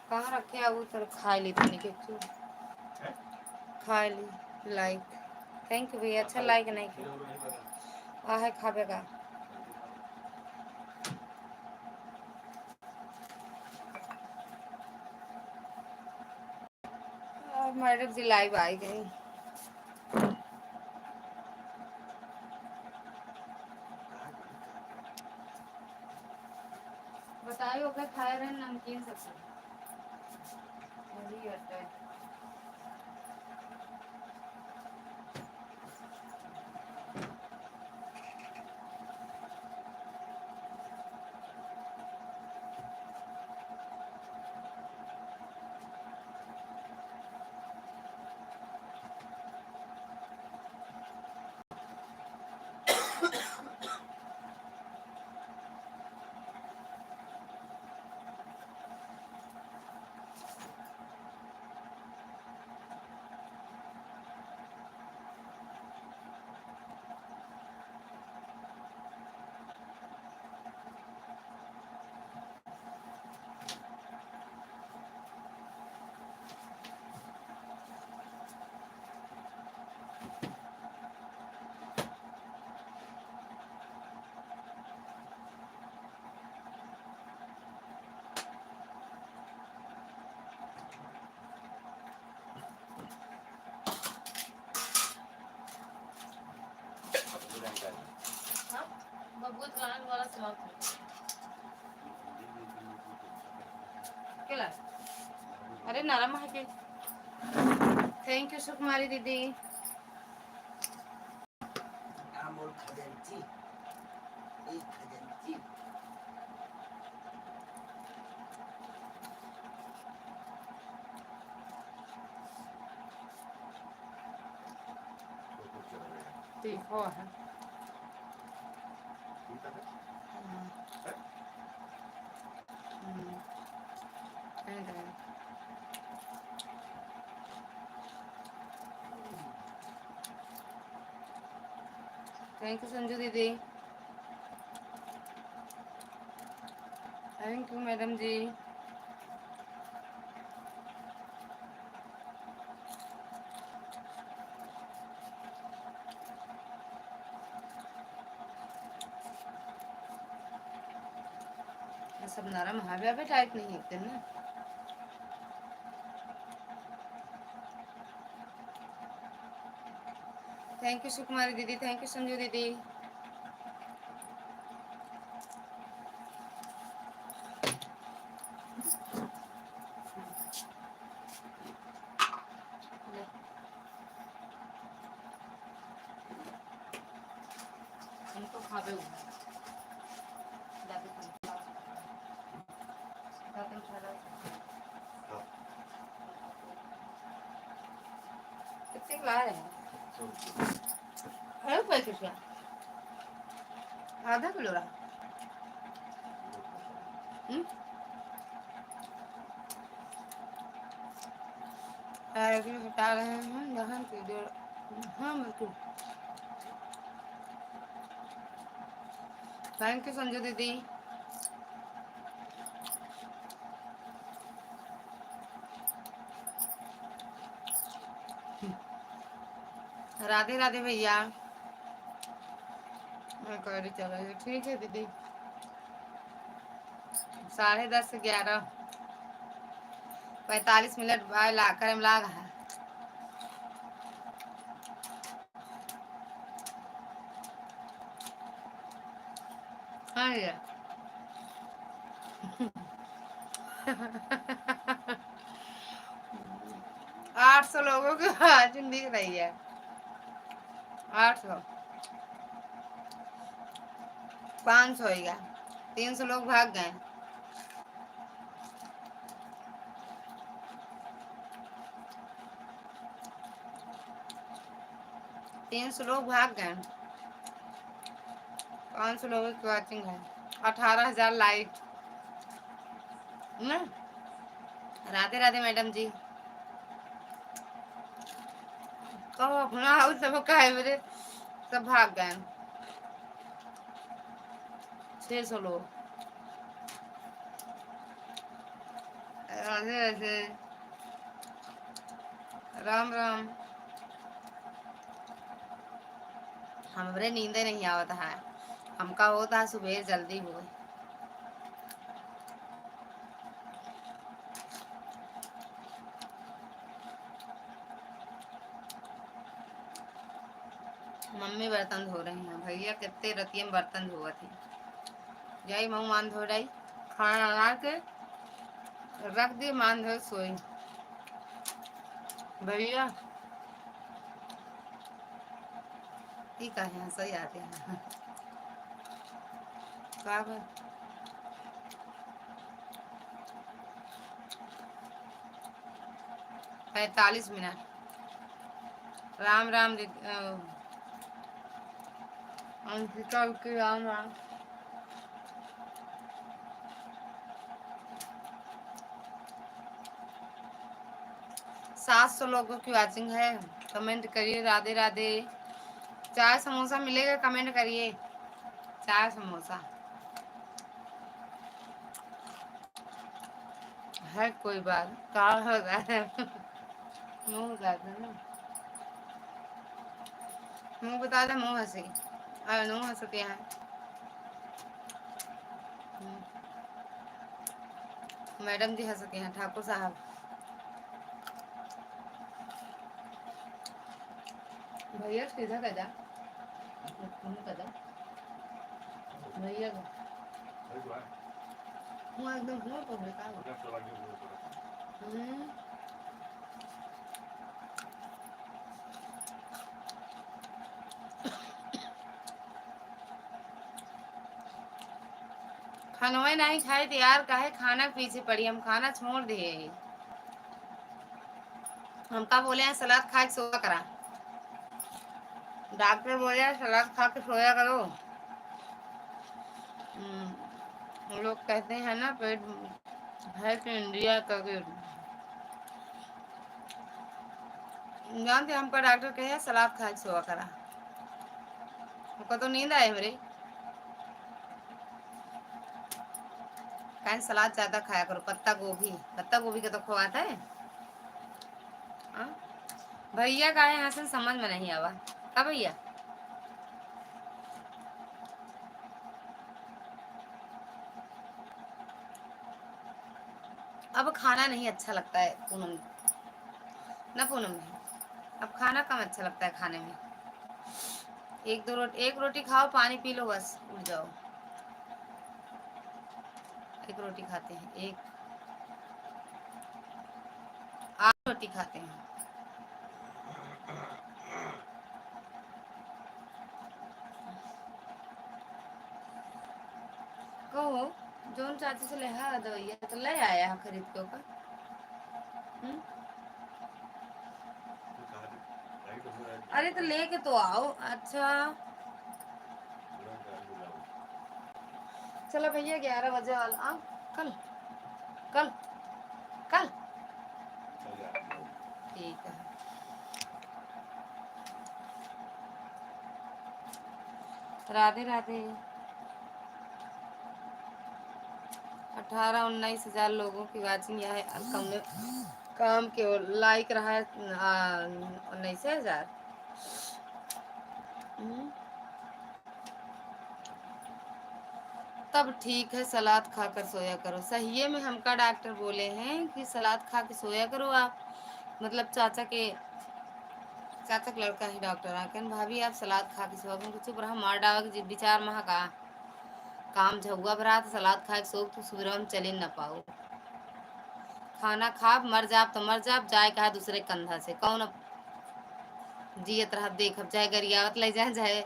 कहाँ रखे अब उतर खा ली तूने के खा ली लाइक। थैंक यू भैया, अच्छा लाइक नहीं किया है खावे का। मैडम जी लाइव आई गई। बताइए ओके खाए रहे नमकीन सबसे वही होता है। बहुत गान वाला समाप्त केला। अरे नरम है के। थैंक यू सुकुमारी दीदी। अमोल खजांची एक खजांची तीखा है। ठीक है। हम्म, हम्म, नहीं तो नहीं। थैंक यू संजू दीदी, थैंक यू मैडम जी। ये सब नरम है, अभी टाइट नहीं होते ना। थैंक यू सुकुमारी दीदी, थैंक यू संजू दीदी। ले, हमको खावे हुए जाते खा जाते खा लो। हाँ, कितने ला रहे हैं? 100 रुपये। अरे पैसे क्या? आधा किलो रहा। हम्म, किलो हटा रहे हैं दहन की डेढ़। हाँ बिल्कुल। थैंक यू संजू दीदी। राधे राधे भैया। मैं कह रही चलो ठीक है दीदी। 10:30 से 11, 45 मिनट बाद ला कर हम लाग है। हाँ भैया। 800 लोगों की आवाज दिख रही है। 800, 500 हो गया। 300 लोग भाग गए। तीन सौ लोग भाग गए। 500 लोगों की वॉचिंग है। 18,000 लाइक ना। राधे राधे मैडम जी। कहो अपना हाउस सब का है मेरे, सब भाग गए। 600 लोग। राधे राधे, राम राम। हमरे नींदे नहीं आवत है, हमका होता है सुबह जल्दी हो। मम्मी बर्तन धो रही हैं, भैया कितने रतिये में बर्तन धोआ थी। जय मऊ मान धो रही, खाना बना के रख दिए, मान धो सोई। भैया ठीक है, सही आते हैं। क्या कर 45 मिनट। राम राम अंकिता की राम राम। सात 700 लोगों की वॉचिंग है। कमेंट करिए राधे राधे। चाय समोसा मिलेगा, कमेंट करिए चाय समोसा है। कोई बात क्या हो रहा है? मुँह बता दे ना, मुँह बता दे, मुँह हंसी। मुँह हंसते हैं। मैडम जी हंसते हैं, ठाकुर साहब। भैया सीधा कर जा, कर जा भैया का मुँह एकदम मुँह पकड़े का। खानवा नहीं खाए थे यार, काहे खाना पीछे पड़ी। हम खाना छोड़ दिए। हमका बोले हैं सलाद खा के सोया करा। डॉक्टर बोले सलाद खा के सोया करो। लोग कहते हैं ना पेट है तो इंडिया का जानते हमको डॉक्टर कहे सलाद खा के सोया करा। हमको तो नींद आए मेरे कहीं सलाद ज्यादा खाया करो। पत्ता गोभी का तो खुआता है। भैया का यहाँ से समझ में नहीं आवा का भैया। अब खाना नहीं अच्छा लगता है पूनम ना पूनम में। अब खाना कम अच्छा लगता है खाने में। एक रोटी खाओ पानी पी लो बस उठ जाओ। एक रोटी खाते हैं 8 रोटी खाते हैं। कहो जोन चाची से ले दवाइया तो ले आया खरीद के ओकर। अरे तो लेके तो आओ। अच्छा चलो भैया 11 बजे वाला आओ कल कल कल ठीक है। राधे राधे। 18-19 हजार लोगों की वाचिंग यह है। काम के लाइक रहा है 19 हजार। तब ठीक है सलाद खाकर सोया करो। सही में हमका डॉक्टर बोले हैं कि सलाद खा के सोया करो आप। मतलब चाचा का लड़का ही डॉक्टर आके भाभी आप सलाद खा के सोया करो। चुप रहा मार डावा के विचार महा का काम झुआ भरा तो सलाद खा के सो तो सुबह हम चले न पाओ। खाना खा मर जाप तो मर जाप जाए कहा दूसरे कंधा से कौन जियत रहा देखब जाए गरियावत ले जाए चाहे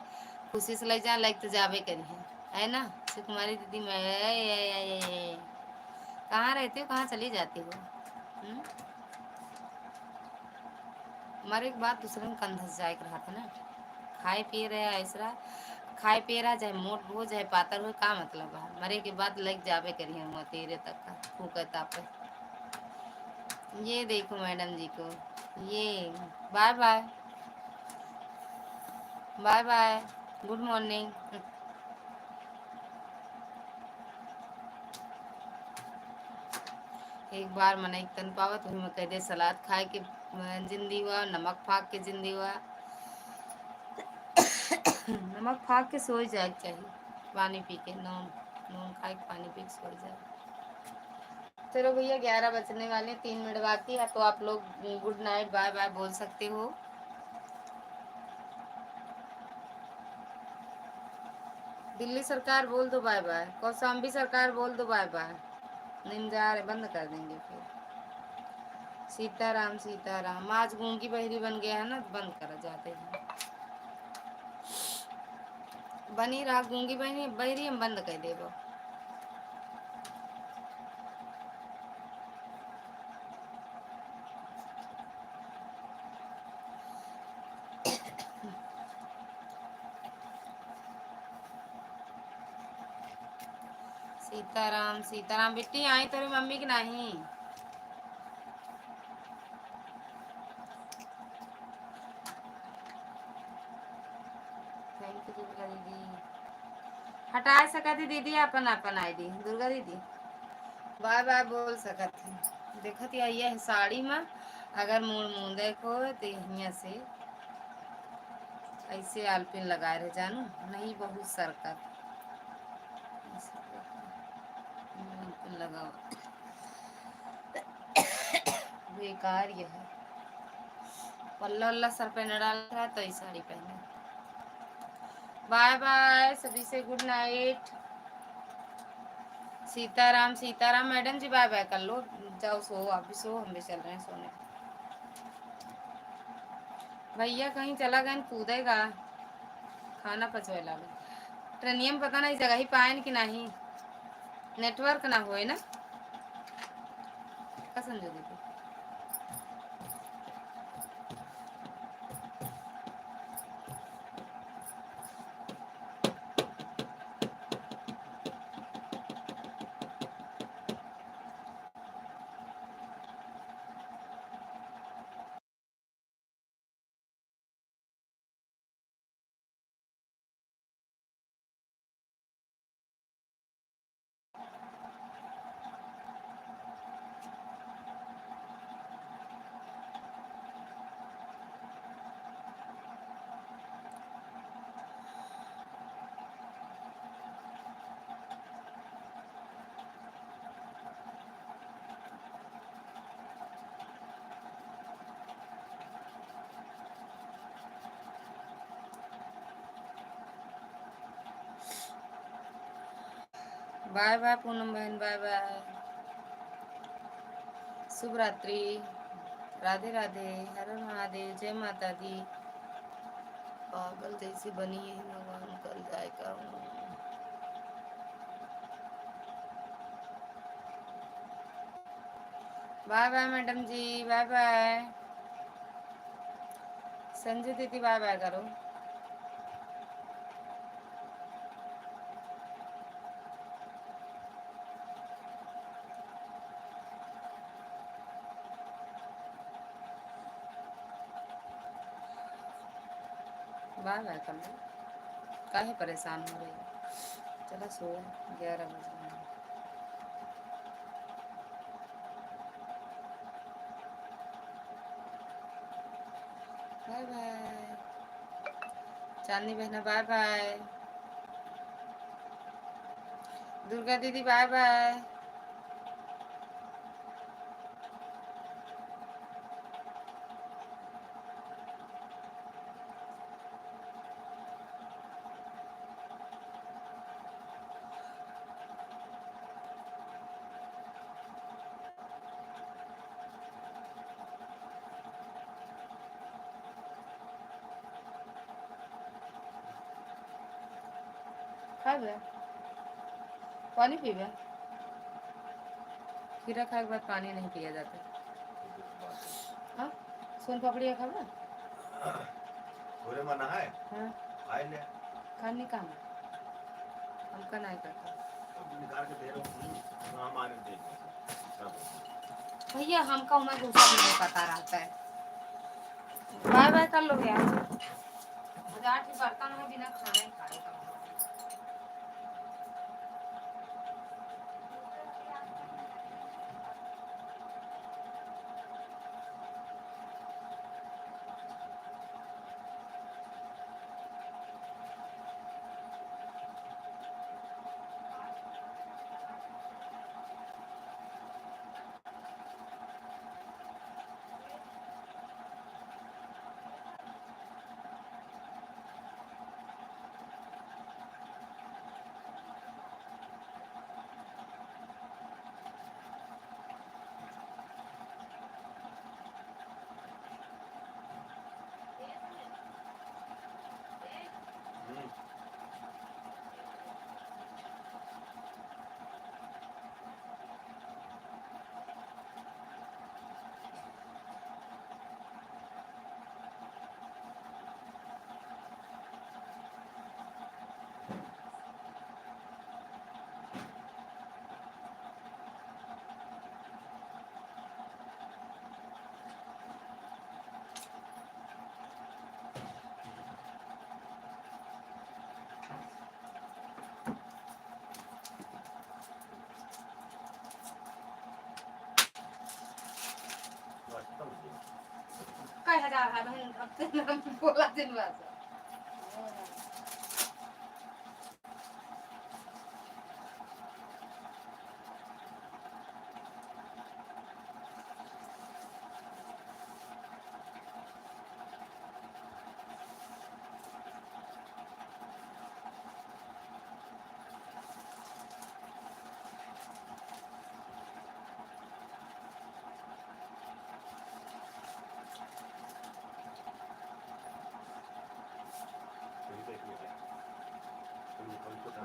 खुशी से ले जाए लाइक तो जावे करिए है ना। सुकुमारी दीदी मैं कहाँ रहती हो कहाँ चली जाती हो। मरे के बाद दूसरे में कंधा से जाए रहा था ना। खाए पिए रहे ऐसा खाए पिए रहा चाहे मोट हो चाहे पातर हो का मतलब है। मरे के बाद लग जावे करिए हम तेरे तक का फूकता पे। ये देखो मैडम जी को ये bye bye bye bye good morning. एक बार मन एक तन पावा तो मैं कह दे सलाद खाए के जिंदी हुआ नमक फाक के जिंदी हुआ। नमक फाक के सो जाए चाहिए पानी पी के नून नून खा के पानी पी के सो जाए। चलो भैया 11 बजने वाले 3 मिनट बाकी है तो आप लोग गुड नाइट बाय बाय बोल सकते हो। दिल्ली सरकार बोल दो बाय बाय। कौशाम्बी सरकार बोल दो बाय बाय। निंजार बंद कर देंगे फिर। सीताराम सीताराम आज गूंगी बहरी बन गया है ना बंद करा जाते हैं। बनी रहा गूंगी बहरी हम बंद कर देबो। सीताराम सीताराम बिट्टी आई तेरी मम्मी की नहीं। थैंक यू दुर्गा दीदी। हटा सकती दीदी अपन अपन आईडी दुर्गा दीदी बाय बाय बोल सकती। देखत ये है साड़ी में अगर मुड़ मुँह देखो तो यहाँ से ऐसे आलपिन लगाए रहे जानू नहीं बहुत सरकत लगाओ बेकार ये है। पल्ला वल्ला सर पे न डाल रहा तो ये साड़ी पहने। बाय बाय सभी से good night. Sitaram Sitaram madam ji bye bye कर लो जाओ सो आप भी सो हम भी चल रहे हैं सोने। भैया कहीं चला गया कूदेगा खाना पचवेला ट्रेनियम पता नहीं जगह ही पाए कि नहीं नेटवर्क ना होए ना का समझो दीदी। बाय बाय पूनम बहन, बाय बाय, शुभ रात्रि, राधे राधे, हर हर महादेव, जय माता दी। पागल जैसी बनी है भगवान, कल जाएगा। Bye bye madam ji, bye bye. Sanjay दीदी बाय बाय करो। बाय बाय कर लो, काहे परेशान हो रही है। चलो सो, 11 बज रहे हैं। बाय बाय चांदनी बहना, बाय बाय। दुर्गा दीदी बाय बाय। खाए पानी पीबे? खीरा खाए के बाद पानी नहीं पिया जाता। हाँ, सोन पापड़ी खाबा? थोड़े मना है। हाँ, खाए ले। खाने का हमका नहीं करता। अब निकाल के दे रहा हूँ, हमारे दे दो। भैया हमका उम्र दूसरा भी नहीं पता रहता है। बाय बाय कर लो यार, 1000 की बर्तन में बिना खाना ही खाए का। काय 1000 है बहन, अब ते नाम बोला दिन बाद।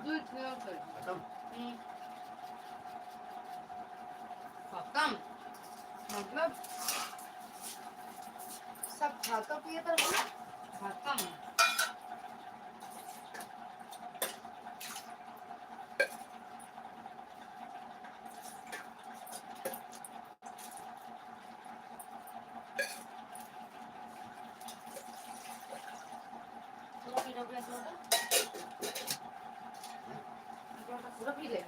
दूध पियो कर। खत्म। खत्म मतलब सब खाता पिए तो खत्म। पूरा पी ले।